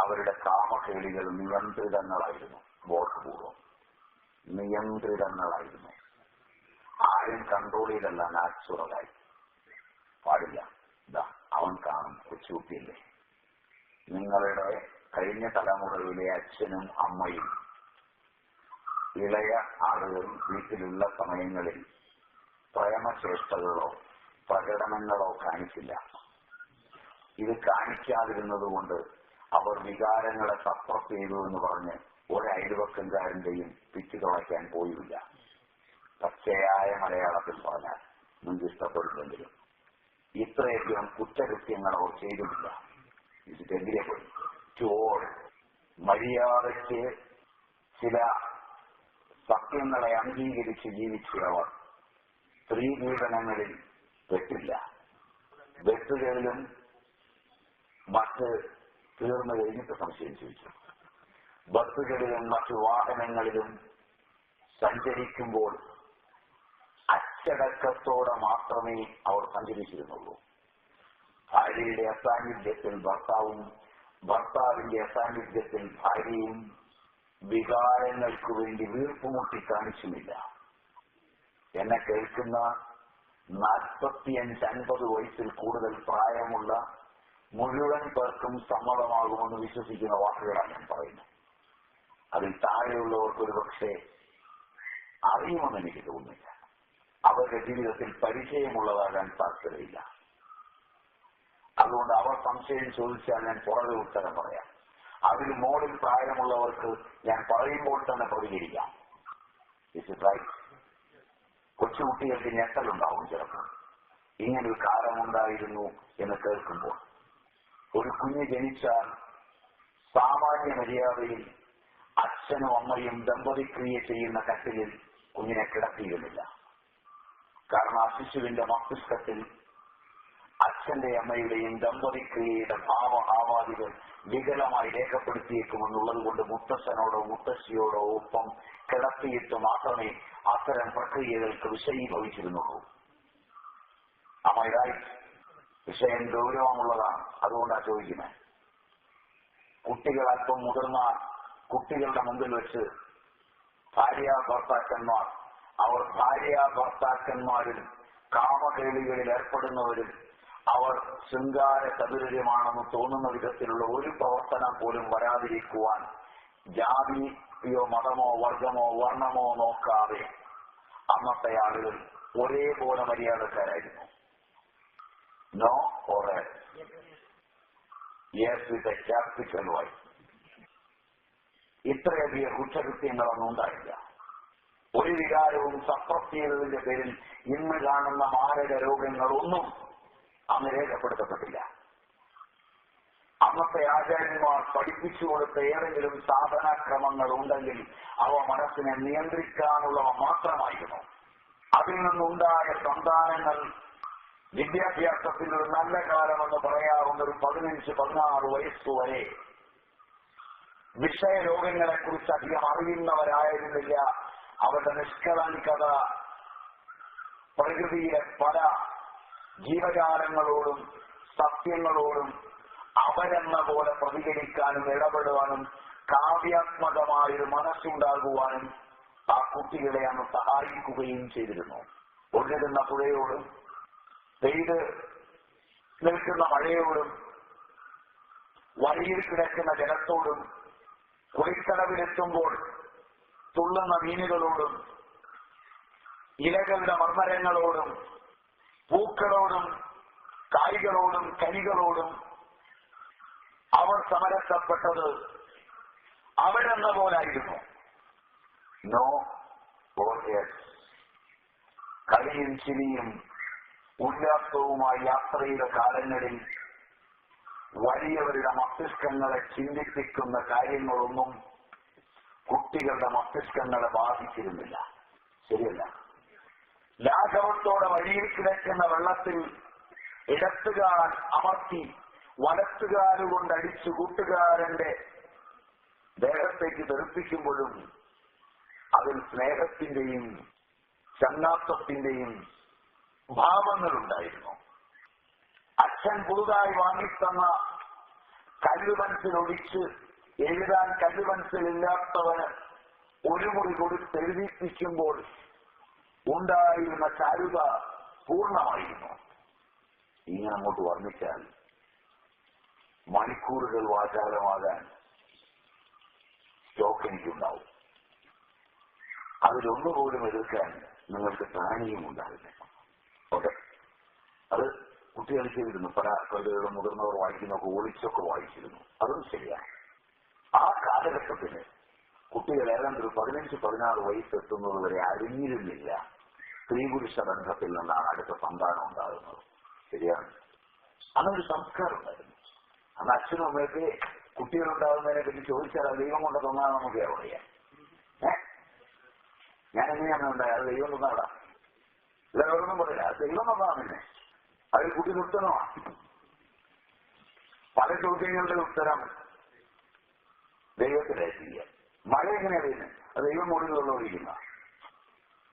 അവരുടെ കാമകേളികൾ നിയന്ത്രിതങ്ങളായിരുന്നു. ബോധപൂർവം നിയന്ത്രിതങ്ങളായിരുന്നു. ആരും കൺട്രോൾ ചെയ്തല്ല, നാച്ചുറലായി. പാടില്ല. ഇതാ അവൻ കാണും, കൊച്ചുകുട്ടിയല്ലേ. നിങ്ങളുടെ കഴിഞ്ഞ തലമുറയിലെ അച്ഛനും അമ്മയും ഇളയ ആളുകൾ വീട്ടിലുള്ള സമയങ്ങളിൽ പ്രേമചേഷ്ടകളോ പ്രകടനങ്ങളോ കാണിച്ചില്ല. ഇത് കാണിക്കാതിരുന്നതുകൊണ്ട് അവർ വികാരങ്ങളെ സപ്രസ് ചെയ്തു എന്ന് പറഞ്ഞ് ഒരയൽവക്കംകാരന്റെയും പിച്ചു തുളയ്ക്കാൻ പോയില്ല. പച്ചയായ മലയാളത്തിൽ പറഞ്ഞാൽ നിങ്ങൾക്ക് ഇഷ്ടപ്പെടുന്നെങ്കിലും ഇത്രയധികം കുറ്റകൃത്യങ്ങൾ അവർ ചെയ്തിട്ടില്ല. ഇതിനെതിരെ പോയി ചോൾ മര്യാദയ്ക്ക് ചില സത്യങ്ങളെ അംഗീകരിച്ച് ജീവിച്ചവർ സ്ത്രീപീഡനങ്ങളിൽ പെട്ടില്ല. ബസ്സുകളിലും മറ്റ് തീർന്നു കഴിഞ്ഞിട്ട് സംശയം ചോദിച്ചു. ബസ്സുകളിലും മറ്റു വാഹനങ്ങളിലും സഞ്ചരിക്കുമ്പോൾ അച്ചടക്കത്തോടെ മാത്രമേ അവർ സഞ്ചരിച്ചിരുന്നുള്ളൂ. ഭാര്യയുടെ അസാന്നിധ്യത്തിൽ ഭർത്താവും, ഭർത്താവിന്റെ അസാന്നിധ്യത്തിൽ ഭാര്യയും വികാരങ്ങൾക്ക് വേണ്ടി വീർപ്പുമുട്ടി കാണിച്ചുമില്ല. എന്നെ കേൾക്കുന്ന 45-50 വയസ്സിൽ കൂടുതൽ പ്രായമുള്ള മുഴുവൻ പേർക്കും സമ്മതമാകുമെന്ന് വിശ്വസിക്കുന്ന വാക്കുകളാണ് ഞാൻ പറയുന്നത്. അതിൽ താഴെയുള്ളവർക്ക് ഒരു പക്ഷേ അറിയുമെന്ന് എനിക്ക് തോന്നുന്നില്ല. അവരുടെ ജീവിതത്തിൽ പരിചയമുള്ളതാകാൻ സാധ്യതയില്ല. അതുകൊണ്ട് അവർ സംശയം ചോദിച്ചാൽ ഞാൻ പുറകെ ഉത്തരം പറയാം. അതിൽ മോളിൽ പ്രായമുള്ളവർക്ക് ഞാൻ പറയുമ്പോൾ തന്നെ പ്രതികരിക്കാം. കൊച്ചുകുട്ടികൾക്ക് ഞെട്ടലുണ്ടാവും ചിലപ്പോൾ. ഇങ്ങനൊരു കാലമുണ്ടായിരുന്നു എന്ന് കേൾക്കുമ്പോൾ. ഒരു കുഞ്ഞ് ജനിച്ചാൽ സാമാന്യ മര്യാദയിൽ അച്ഛനും അമ്മയും ദമ്പതിക്രിയ ചെയ്യുന്ന കട്ടിലിൽ കുഞ്ഞിനെ കിടത്തിയിരുന്നില്ല. കാരണം ആ ശിശുവിന്റെ മസ്തിഷ്കത്തിൽ അച്ഛന്റെ അമ്മയുടെയും ദമ്പതിക്രിയയുടെ ഭാവഭാവാദികൾ വികലമായി രേഖപ്പെടുത്തിയേക്കുമെന്നുള്ളത് കൊണ്ട് മുത്തച്ഛനോടോ മുത്തശ്ശിയോടോ ഒപ്പം കിടത്തിയിട്ട് മാത്രമേ അത്തരം പ്രക്രിയകൾക്ക് വിഷയീഭവിച്ചിരുന്നുള്ളൂ. അമ്മയായി വിഷയം ഗൗരവമുള്ളതാണ്. അതുകൊണ്ടാണ് ചോദിക്കുന്നത്. കുട്ടികൾ അല്പം മുതിർന്ന കുട്ടികളുടെ മുമ്പിൽ വെച്ച് ഭാര്യാഭർത്താക്കന്മാർ അവർ ഭാര്യാഭർത്താക്കന്മാരും കാമകേളികളിൽ ഏർപ്പെടുന്നവരും അവർ ശൃംഗാര ചതുരമാണെന്ന് തോന്നുന്ന വിധത്തിലുള്ള ഒരു പ്രവർത്തനം പോലും വരാതിരിക്കുവാൻ ജാതിയോ മതമോ വർഗമോ വർണ്ണമോ നോക്കാതെ അന്നത്തെ ആളുകൾ ഒരേപോലെ മര്യാദക്കാരായിരുന്നു. No or yes with a capital Y. ഇത്രയധികം കുറ്റകൃത്യങ്ങളൊന്നും ഉണ്ടായില്ല. ഒരു വികാരവും സപ്രസ് ചെയ്തതിന്റെ പേരിൽ ഇന്ന് കാണുന്ന മാരക രോഗങ്ങളൊന്നും അന്ന് രേഖപ്പെടുത്തപ്പെട്ടില്ല. അന്നത്തെ ആചാര്യന്മാർ പഠിപ്പിച്ചു കൊടുത്ത ഏതെങ്കിലും സാധനാക്രമങ്ങൾ ഉണ്ടെങ്കിൽ അവ മനസ്സിനെ നിയന്ത്രിക്കാനുള്ളവ മാത്രമായിരുന്നു. അതിൽ നിന്നുണ്ടായ സന്താനങ്ങൾ വിദ്യാഭ്യാസത്തിൽ ഒരു നല്ല കാലമെന്ന് പറയാവുന്ന ഒരു 15-16 വയസ്സുവരെ വിഷയരോഗങ്ങളെക്കുറിച്ച് അധികം അറിയുന്നവരായിരുന്നില്ല. അവരുടെ നിഷ്കളങ്കത പ്രകൃതിയിലെ പല ജീവജാലങ്ങളോടും സത്യങ്ങളോടും അവരെന്ന പോലെ പ്രതികരിക്കാനും ഇടപെടുവാനും കാവ്യാത്മകമായൊരു മനസ്സുണ്ടാകുവാനും ആ കുട്ടികളെ അന്ന് സഹായിക്കുകയും ചെയ്തിരുന്നു. ഒഴുകുന്ന പുഴയോടും പെയ്ത് നിൽക്കുന്ന മഴയോടും വഴിയിൽ കിടക്കുന്ന ജലത്തോടും കുളിക്കടവിലെത്തുമ്പോൾ തുള്ളുന്ന മീനുകളോടും ഇലകളുടെ മർമരങ്ങളോടും പൂക്കളോടും കായ്കളോടും കനികളോടും അവർ സമരസപ്പെട്ടത് അവരെന്ന പോലായിരുന്നു. No or yes. കളിയും ചിരിയും ഉല്ലാസവുമായി യാത്രയുടെ കാലങ്ങളിൽ വലിയവരുടെ മസ്തിഷ്കങ്ങളെ ചിന്തിപ്പിക്കുന്ന കാര്യങ്ങളൊന്നും കുട്ടികളുടെ മസ്തിഷ്കങ്ങളെ ബാധിച്ചിരുന്നില്ല. ശരിയല്ല. ലാഘവത്തോടെ വഴിയിൽ കിടക്കുന്ന വെള്ളത്തിൽ ഇടത്തുകാൽ അമർത്തി വലത്തുകാലുകൊണ്ട് അടിച്ചു കൂട്ടുകാരന്റെ ദേഹത്തേക്ക് തെറിപ്പിക്കുമ്പോഴും അതിൽ സ്നേഹത്തിന്റെയും ചങ്ങാത്തത്തിന്റെയും ഭാവങ്ങളുണ്ടായിരുന്നു. അച്ഛൻ പുതുതായി വാങ്ങിത്തന്ന കല്ലുപെൻസിലൊടിച്ച് എഴുതാൻ കല്ലുപെൻസിലില്ലാത്തവന് ഒരു മുറി കൊടുത്ത് എഴുതിപ്പിക്കുമ്പോൾ ഉണ്ടായിരുന്ന ചാരുത പൂർണ്ണമായിരുന്നു. ഇങ്ങനെ അങ്ങോട്ട് വർണ്ണിച്ചാൽ മണിക്കൂറുകൾ വാചാലമാകാൻ സ്റ്റോക്ക് എനിക്കുണ്ടാവും. അതിലൊന്നുപോലും എതിർക്കാൻ നിങ്ങൾക്ക് ത്രാണിയും ഉണ്ടാവില്ല. ഓക്കെ, അത് കുട്ടികൾ ചെയ്തിരുന്നു. പല കവിതകളും മുതിർന്നവർ വായിക്കുന്നൊക്കെ ഒളിച്ചൊക്കെ വായിച്ചിരുന്നു. അതും ശരിയാണ്. ആ കാലഘട്ടത്തിന് കുട്ടികൾ ഏതാണ്ട് ഒരു 15-16 വയസ്സെത്തുന്നത് വരെ അറിഞ്ഞിരുന്നില്ല സ്ത്രീ പുരുഷ ബന്ധത്തിൽ നിന്നാണ് അടുത്ത സന്താനം ഉണ്ടാകുന്നത്. ശരിയാണ്. അന്നൊരു സംസ്കാരം ഉണ്ടായിരുന്നു. അന്ന് അച്ഛനും അമ്മയൊക്കെ കുട്ടികളുണ്ടാകുന്നതിനെ പറ്റി ചോദിച്ചാൽ ദൈവം കൊണ്ട് തന്നാൽ നമുക്ക് അറിയാം. ഞാൻ എങ്ങനെയാണ് ഉണ്ടായത്? അത് ദൈവം തന്നവിടാ. ഇതൊന്നും പറയില്ല, അത് ദൈവം തന്നതാണ്. പിന്നെ അത് കുട്ടി നിർത്തണമാണ്. പല ചോദ്യങ്ങളുടെ ഉത്തരം ദൈവത്തിലായിരിക്കുക. മഴ എങ്ങനെയാണ് അറിയുന്നത്? അത് ദൈവം മുകളിലുള്ള ഒഴിക്കുന്ന.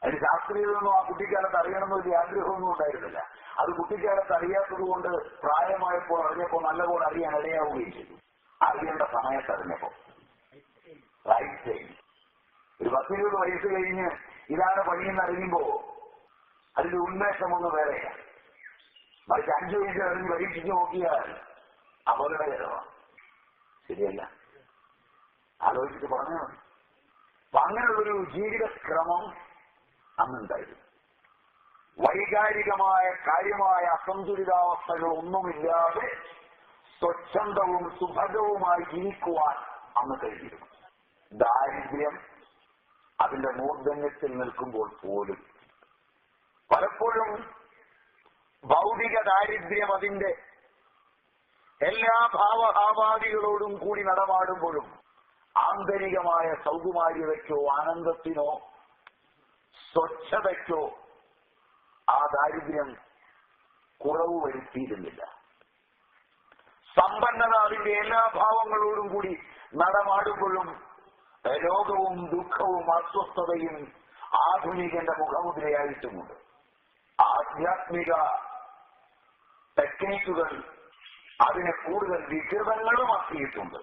അതിന് ശാസ്ത്രീയതൊന്നും ആ കുട്ടിക്കാലത്ത് അറിയണമെന്ന് വലിയ ആഗ്രഹമൊന്നും ഉണ്ടായിരുന്നില്ല. അത് കുട്ടിക്കാലത്ത് അറിയാത്തത് കൊണ്ട് പ്രായമായപ്പോൾ അറിഞ്ഞപ്പോൾ നല്ലപോലെ അറിയാൻ ഇടയാവുകയും ചെയ്തു. അറിയേണ്ട സമയത്ത് അറിഞ്ഞപ്പോ റൈറ്റ് ടൈം. ഒരു 10-20 വയസ്സ് കഴിഞ്ഞ് ഇതാണ് പണിയെന്ന് അറിയുമ്പോ അതിന്റെ ഉന്മേഷമൊന്നും വേറെയാണ്. മറിച്ച് 5 വയസ്സ് അറിഞ്ഞ് പരീക്ഷിച്ച് നോക്കിയാൽ അപകടകരമാണ്. ശരിയല്ല? ആലോചിച്ചിട്ട് പറഞ്ഞു. അപ്പൊ അങ്ങനെയുള്ളൊരു ജീവിതക്രമം അന്നുണ്ടായിരുന്നു. വൈകാരികമായ കാര്യമായ അസന്തുലിതാവസ്ഥകളൊന്നുമില്ലാതെ സ്വച്ഛന്തവും സുഭഗവുമായി ജീവിക്കുവാൻ അന്ന് കഴിഞ്ഞിരുന്നു. ദാരിദ്ര്യം അതിന്റെ മൂർധന്യത്തിൽ നിൽക്കുമ്പോൾ പോലും പലപ്പോഴും ഭൗതിക ദാരിദ്ര്യം അതിന്റെ എല്ലാ ഭാവഹാവാദികളോടും കൂടി നടമാടുമ്പോഴും ആന്തരികമായ സൗകുമാര്യതയ്ക്കോ ആനന്ദത്തിനോ സ്വച്ഛതയ്ക്കോ ആ ദാരിദ്ര്യം കുറവ് വരുത്തിയിരുന്നില്ല. സമ്പന്നത അതിന്റെ എല്ലാ ഭാവങ്ങളോടും കൂടി നടമാടുമ്പോഴും രോഗവും ദുഃഖവും അസ്വസ്ഥതയും ആധുനികന്റെ മുഖമുദ്രയായിട്ടുമുണ്ട്. ആധ്യാത്മിക ടെക്നിക്കുകൾ അതിനെ കൂടുതൽ വികൃതങ്ങളുമാക്കിയിട്ടുണ്ട്.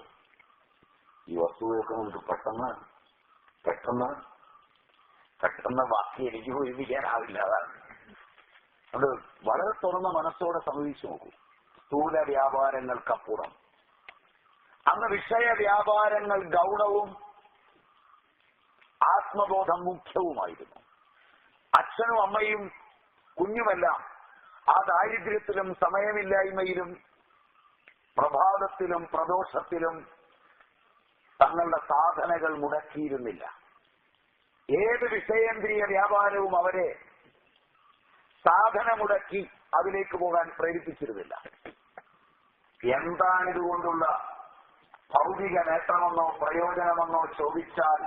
ഈ വസ്തുതയൊക്കെ നമുക്ക് പെട്ടെന്ന് ബാക്കി എനിക്ക് ഉപയോഗിക്കാനാവില്ല. അതാണ് അത് വളരെ തുറന്ന മനസ്സോടെ സമീപിച്ചു നോക്കൂ. സ്ഥൂല വ്യാപാരങ്ങൾക്കപ്പുറം അന്ന് വിഷയ വ്യാപാരങ്ങൾ ഗൗണവും ആത്മബോധം മുഖ്യവുമായിരുന്നു. അച്ഛനും അമ്മയും കുഞ്ഞുമെല്ലാം ആ ദാരിദ്ര്യത്തിലും സമയമില്ലായ്മയിലും പ്രഭാതത്തിലും പ്രദോഷത്തിലും തങ്ങളുടെ സാധനകൾ മുടക്കിയിരുന്നില്ല. ഏത് വിഷയേന്ദ്രിയ വ്യാപാരവും അവരെ സാധന മുടക്കി അതിലേക്ക് പോകാൻ പ്രേരിപ്പിച്ചിരുന്നില്ല. എന്താണിതുകൊണ്ടുള്ള ഭൗതിക നേട്ടമെന്നോ പ്രയോജനമെന്നോ ചോദിച്ചാൽ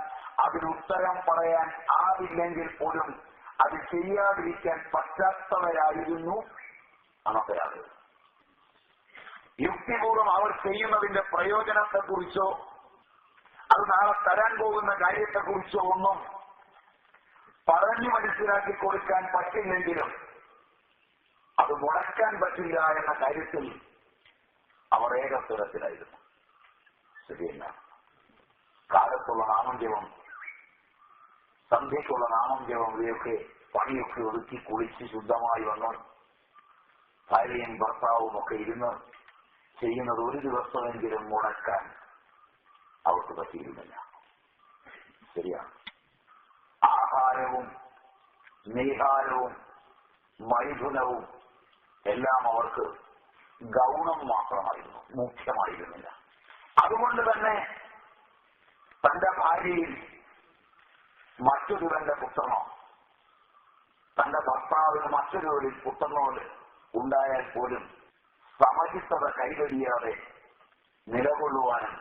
അതിനുത്തരം പറയാൻ ആവില്ലെങ്കിൽ പോലും അത് ചെയ്യാതിരിക്കാൻ പറ്റാത്തവരായിരുന്നു അന്നത്തെ ആളുകൾ. യുക്തിപൂർവ്വം അവർ ചെയ്യുന്നതിന്റെ പ്രയോജനത്തെക്കുറിച്ചോ അത് നാളെ തരാൻ പോകുന്ന കാര്യത്തെക്കുറിച്ചോ ഒന്നും പറഞ്ഞു മനസ്സിലാക്കി കൊടുക്കാൻ പറ്റില്ലെങ്കിലും അത് മുടക്കാൻ പറ്റില്ല എന്ന കാര്യത്തിൽ അവർ ഏകസ്വരത്തിലായിരുന്നു. ശരിയല്ല? കാലത്തുള്ള നാമജപം, സന്ധ്യയ്ക്കുള്ള നാമജപം, ഇവയൊക്കെ പണിയൊക്കെ ഒതുക്കി കുളിച്ച് ശുദ്ധമായി വന്ന് ഭാര്യയും ഭർത്താവും ഒക്കെ ഇരുന്ന് ചെയ്യുന്നത് ഒരു ദിവസമെങ്കിലും മുടക്കാൻ അവർക്ക് പറ്റിയിരുന്നില്ല. ശരിയാണ്. ആഹാരവും നീഹാരവും മൈഥുനവും എല്ലാം അവർക്ക് ഗൗണം മാത്രമായിരുന്നു, മുഖ്യമായിരുന്നില്ല. അതുകൊണ്ട് തന്നെ തന്റെ ഭാര്യയിൽ മറ്റൊരുവന്റെ പുത്രനോ തന്റെ ഭർത്താവിന് മറ്റൊരുവരിൽ പുത്രനോ ഉണ്ടായാൽ പോലും സമചിത്തത കൈവരിയാതെ നിലകൊള്ളുവാനും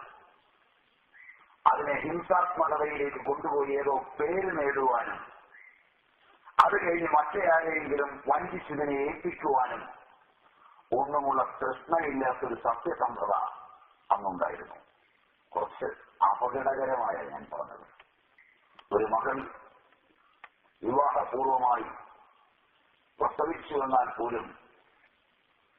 അതിനെ ഹിംസാത്മകതയിലേക്ക് കൊണ്ടുപോയി ഏതോ പേര് നേടുവാനും അത് കഴിഞ്ഞ് മറ്റേയാരെയെങ്കിലും വഞ്ചിച്ചതിനെ ഏൽപ്പിക്കുവാനും ഒന്നുമുള്ള തൃഷ്ണയില്ലാത്തൊരു സത്യസന്ധത അന്നുണ്ടായിരുന്നു. കുറച്ച് അപകടകരമായ ഞാൻ പറഞ്ഞത്. ഒരു മകൾ വിവാഹപൂർവമായി പ്രസവിച്ചു എന്നാൽ പോലും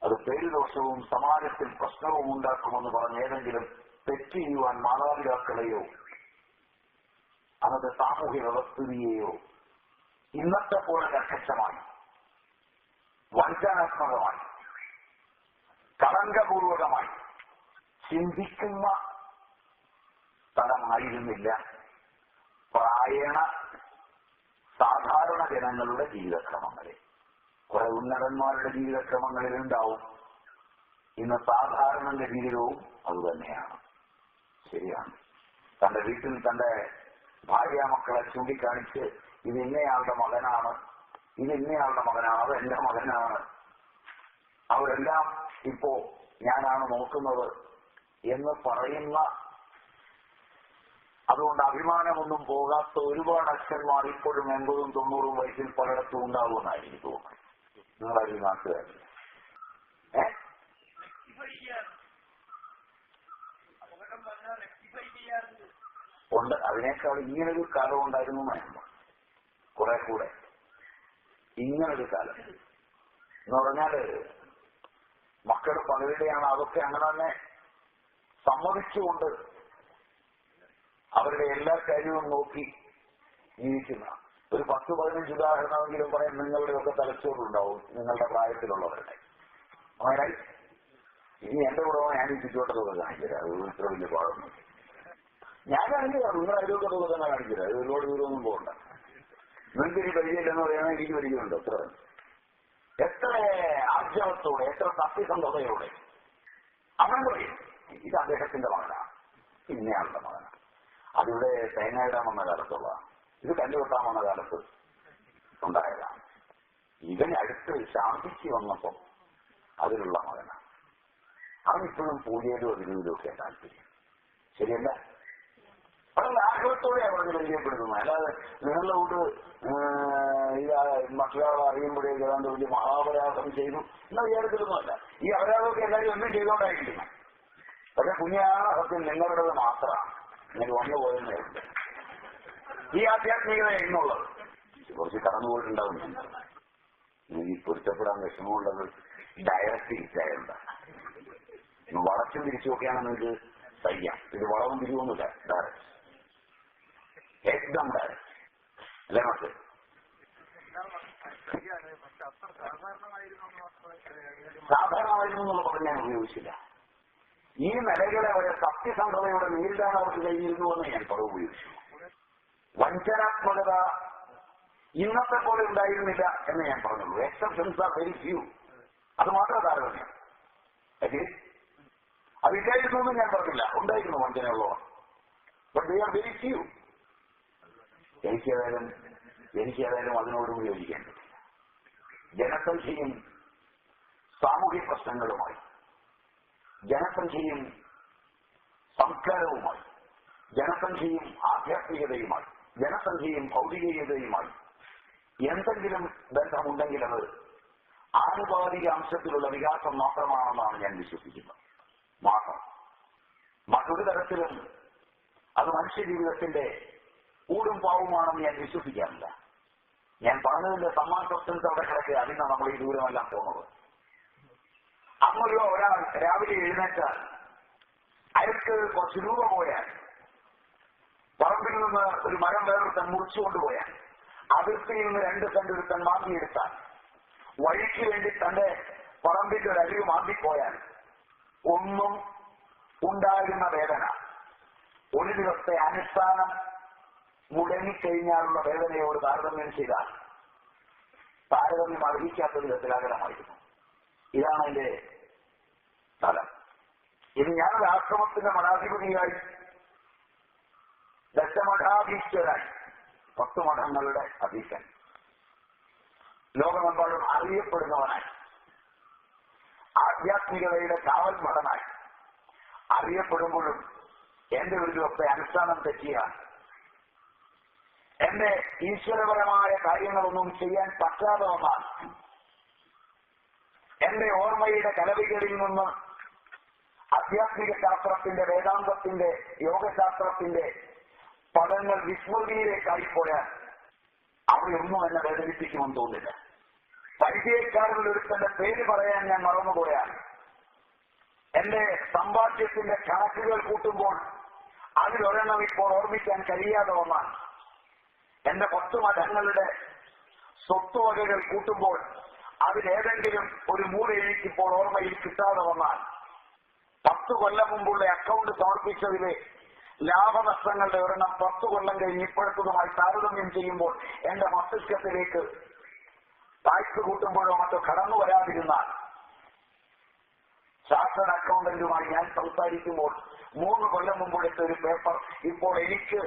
അത് പേരുദോഷവും സമാജത്തിൽ പ്രശ്നവും ഉണ്ടാക്കുമെന്ന് പറഞ്ഞ് ഏതെങ്കിലും തെറ്റ് ചെയ്യുവാൻ മാതാപിതാക്കളെയോ അന്നത്തെ സാമൂഹ്യ വ്യവസ്ഥിതിയെയോ ഇന്നത്തെ പോലെ കർക്കശമായി വഞ്ചനാത്മകമായി കളങ്കപൂർവകമായി ചിന്തിക്കുന്ന സ്ഥലമായിരുന്നില്ല പ്രായണ സാധാരണ ജനങ്ങളുടെ ജീവിതക്രമങ്ങളിൽ. കുറെ ഉന്നതന്മാരുടെ ജീവിതക്രമങ്ങളിലുണ്ടാവും. ഇന്ന് സാധാരണന്റെ ജീവിതവും അതുതന്നെയാണ്. ശരിയാണ്. തന്റെ വീട്ടിൽ തന്റെ ഭാര്യ മക്കളെ ചൂണ്ടിക്കാണിച്ച് ഇത് ഇന്നയാളുടെ മകനാണ്, ഇത് ഇന്നയാളുടെ മകനാണ്, അത് എന്റെ മകനാണ്, അവരെല്ലാം ഇപ്പോ ഞാനാണ് നോക്കുന്നത് എന്ന് പറയുന്ന അതുകൊണ്ട് അഭിമാനമൊന്നും പോകാത്ത ഒരുപാട് അച്ഛന്മാർ ഇപ്പോഴും 80ഉം 90ഉം വയസ്സിൽ പലയിടത്തും ഉണ്ടാവുമെന്നാണ് എനിക്ക് തോന്നുന്നത്. നിങ്ങളൊരു നാട്ടുകാരില്ല ഉണ്ട്. അതിനേക്കാൾ ഇങ്ങനൊരു കാലം ഉണ്ടായിരുന്നു എന്നായിരുന്നു കുറെ കൂടെ. ഇങ്ങനൊരു കാലം എന്ന് പറഞ്ഞാല് മക്കൾ പലരുടെയാണ് അതൊക്കെ അങ്ങനെ തന്നെ സമ്മതിച്ചുകൊണ്ട് അവരുടെ എല്ലാ കാര്യവും നോക്കി ജീവിക്കുന്ന ഒരു 10-15 ഉദാഹരണമെങ്കിലും പറയാൻ നിങ്ങളുടെയൊക്കെ തലച്ചോറുണ്ടാവും, നിങ്ങളുടെ പ്രായത്തിലുള്ളവരുടെ. അങ്ങനെ ഇനി എന്റെ കൂടെ ഞാൻ ഈ ചുറ്റുവട്ടത്തൊക്കെ കാണിച്ചില്ല, അത് ഇത്ര വലിയ പാടൊന്നും ഞാൻ കാണിച്ചില്ല. നിങ്ങൾ അയൽവക്കത്തൊക്കെ തന്നെ കാണിച്ചില്ല, അത് ഒരുപാട് ദൂരമൊന്നും പോകണ്ട. നിങ്ങൾക്ക് ഇനി പരിചയമില്ലെന്ന് പറയുന്നത് എനിക്ക് പരിചയമുണ്ട്. എത്ര ആർജവത്തോടെ, എത്ര സത്യസന്ധതയോടെ അങ്ങനെ പറയും ഇത് അദ്ദേഹത്തിന്റെ മകനാണ്, ഇന്നയാളുടെ മകനാണ്, അതിവിടെ തേങ്ങയിടാൻ വന്ന കാലത്തുള്ള, ഇത് കല്ലുകൊട്ടാൻ വന്ന കാലത്ത് ഉണ്ടായതാണ്, ഇവൻ അടുത്ത് ശാന്തിക്ക് വന്നപ്പോൾ അതിലുള്ള മകനാണ്. അവനിപ്പോഴും പൂജയിലും അതിലും ഒക്കെ താല്പര്യം. ശരിയല്ല? വളരെ ആഗ്രഹത്തോടെയാണ് പറഞ്ഞ് പരിചയപ്പെടുത്തുന്നത്. അല്ലാതെ നിങ്ങളുടെ കൂട്ട് മറ്റൊരാളെ അറിയുമ്പോഴേക്ക് ഏതാണ്ട് വലിയ മഹാപരാധം ചെയ്തു എന്ന വിചാരത്തിലൊന്നുമല്ല. ഈ അപരാധമൊക്കെ എല്ലാവരും ഒന്നും ചെയ്തുകൊണ്ടായിരിക്കണം. പക്ഷെ പുണ്യാണ് സത്യം നിങ്ങളുടേത് മാത്രമാണ്. നിങ്ങൾ വന്നുപോയെന്നേ ഉണ്ട്. ഈ ആധ്യാത്മികത എന്നുള്ളത് കുറച്ച് കടന്നുപോയിട്ടുണ്ടാവും. ഈ പൊരുത്തപ്പെടാൻ വിഷമമുള്ളത് ഡയറക്റ്റ് ഇറ്റായുണ്ട്. വളച്ചും തിരിച്ചുമൊക്കെയാണ് നിങ്ങൾക്ക് സഹിക്കാം. ഇത് വളവും തിരിവൊന്നുമില്ല, ഡയറക്റ്റ്, ഏകദം ഡയറക്റ്റ് അല്ലേ മക്കള്? സാധാരണമായിരുന്നു എന്നുള്ള പദം ഞാൻ ഉപയോഗിച്ചില്ല. ഈ നിലകളെ അവരെ സത്യസന്ധതയോടെ നേരിടാൻ അവർക്ക് കഴിഞ്ഞിരുന്നുവെന്ന് ഞാൻ പദം ഉപയോഗിച്ചു. വഞ്ചനാത്മകത ഇന്നത്തെ പോലെ ഉണ്ടായിരുന്നില്ല എന്ന് ഞാൻ പറഞ്ഞുള്ളൂ. Exceptions are very few. അത് മാത്രമേ താരതമ്യം. അതില്ലായിരുന്നു എന്ന് ഞാൻ പറഞ്ഞില്ല, ഉണ്ടായിരുന്നു വഞ്ചനയുള്ളവർ. But they are very few. എനിക്കേതായാലും അതിനോടും യോജിക്കാൻ പറ്റില്ല. ജനസംഖ്യയും സാമൂഹ്യ പ്രശ്നങ്ങളുമായി, ജനസംഖ്യയും സംസ്കാരവുമായി, ജനസംഖ്യയും ആധ്യാത്മികതയുമായി, ജനസംഖ്യയും ഭൗതികതയുമായി എന്തെങ്കിലും ബന്ധമുണ്ടെങ്കിൽ അത് ആനുപാതിക അംശത്തിലുള്ള വികാസം മാത്രമാണെന്നാണ് ഞാൻ വിശ്വസിക്കുന്നത്. മാത്രം മറ്റൊരു തരത്തിലും അത് മനുഷ്യജീവിതത്തിന്റെ ഊടും പാവുമാണെന്ന് ഞാൻ വിശ്വസിക്കാറില്ല. ഞാൻ പറഞ്ഞതിന്റെ സമ്മാന സബ്സ്റ്റൻസ് അവിടെ കിടക്കുക. അതിനാണ് നമ്മൾ ഈ ദൂരമെല്ലാം പോകുന്നത്. അങ്ങൊരു ഒരാൾ രാവിലെ എഴുന്നേറ്റാൽ അയാൾക്ക് കുറച്ച് രൂപ പോയാൽ, പറമ്പിൽ നിന്ന് ഒരു മരം വേറൊരുത്തൻ മുറിച്ചുകൊണ്ടുപോയാൽ, അതിർത്തിയിൽ നിന്ന് 2 സെന്റ് ഒരുത്തൻ മാന്തിയെടുത്താൽ, വഴിക്ക് വേണ്ടി തന്റെ പറമ്പിന്റെ ഒരു അരിവ് മാന്തിപ്പോയാൽ ഒന്നും ഉണ്ടാകുന്ന വേദന ഒരു ദിവസത്തെ അനുഷ്ഠാനം മുടങ്ങിക്കഴിഞ്ഞാലുള്ള വേദനയോട് താരതമ്യം ചെയ്താൽ താരതമ്യം അർഹിക്കാത്ത വിധത്തിൽ അകലമായിരുന്നു. ഇതാണ് എന്റെ സ്ഥലം. ഇനി ഞാനൊരു ആശ്രമത്തിന്റെ മഠാധിപതിയായി, ദശമഠാധീശ്വരായി, 10 മഠങ്ങളുടെ അധീശൻ, ലോകമെമ്പാടും അറിയപ്പെടുന്നവനായി, ആധ്യാത്മികതയുടെ കാവൽ മഠനായി അറിയപ്പെടുമ്പോഴും എന്റെ ഒരു ദിവസത്തെ അനുഷ്ഠാനം തെറ്റിയാൽ, എന്റെ ഈശ്വരപരമായ കാര്യങ്ങളൊന്നും ചെയ്യാൻ പറ്റാതെ വന്നാൽ, എന്റെ ഓർമ്മയുടെ കലവികളിൽ നിന്ന് ആധ്യാത്മിക ശാസ്ത്രത്തിന്റെ, വേദാന്തത്തിന്റെ, യോഗശാസ്ത്രത്തിന്റെ പദങ്ങൾ വിസ്മൃതിയിലേക്കായിപ്പോയാൽ അവയൊന്നും എന്നെ വേദനിപ്പിക്കുമെന്ന് തോന്നില്ല. പരിചയക്കാരിൽ ഒരുത്തന്റെ പേര് പറയാൻ ഞാൻ മറന്നുപോയാൽ, എന്റെ സമ്പാദ്യത്തിന്റെ കണക്കുകൾ കൂട്ടുമ്പോൾ അതിലൊരെണ്ണം ഇപ്പോൾ ഓർമ്മിക്കാൻ കഴിയാതെ വന്നാൽ, എന്റെ 10 മഠങ്ങളുടെ സ്വത്തുവകകൾ കൂട്ടുമ്പോൾ അതിലേതെങ്കിലും ഒരു മൂല എനിക്കിപ്പോൾ ഓർമ്മയിൽ കിട്ടാതെ വന്നാൽ, 10 കൊല്ലം മുമ്പുള്ള അക്കൗണ്ട് സമർപ്പിച്ചതിലെ ലാഭനഷ്ടങ്ങളുടെ ഒരെണ്ണം 10 കൊല്ലം കഴിഞ്ഞ് ഇപ്പോഴത്തതുമായി താരതമ്യം ചെയ്യുമ്പോൾ എന്റെ മസ്തിഷ്കത്തിലേക്ക് ടാക്സ് കൂട്ടുമ്പോഴോ മറ്റോ കടന്നു വരാതിരുന്നാൽ, ചാർട്ടേഡ് അക്കൗണ്ടന്റുമായി ഞാൻ സംസാരിക്കുമ്പോൾ 3 കൊല്ലം മുമ്പെടുത്ത ഒരു പേപ്പർ ഇപ്പോൾ എനിക്ക്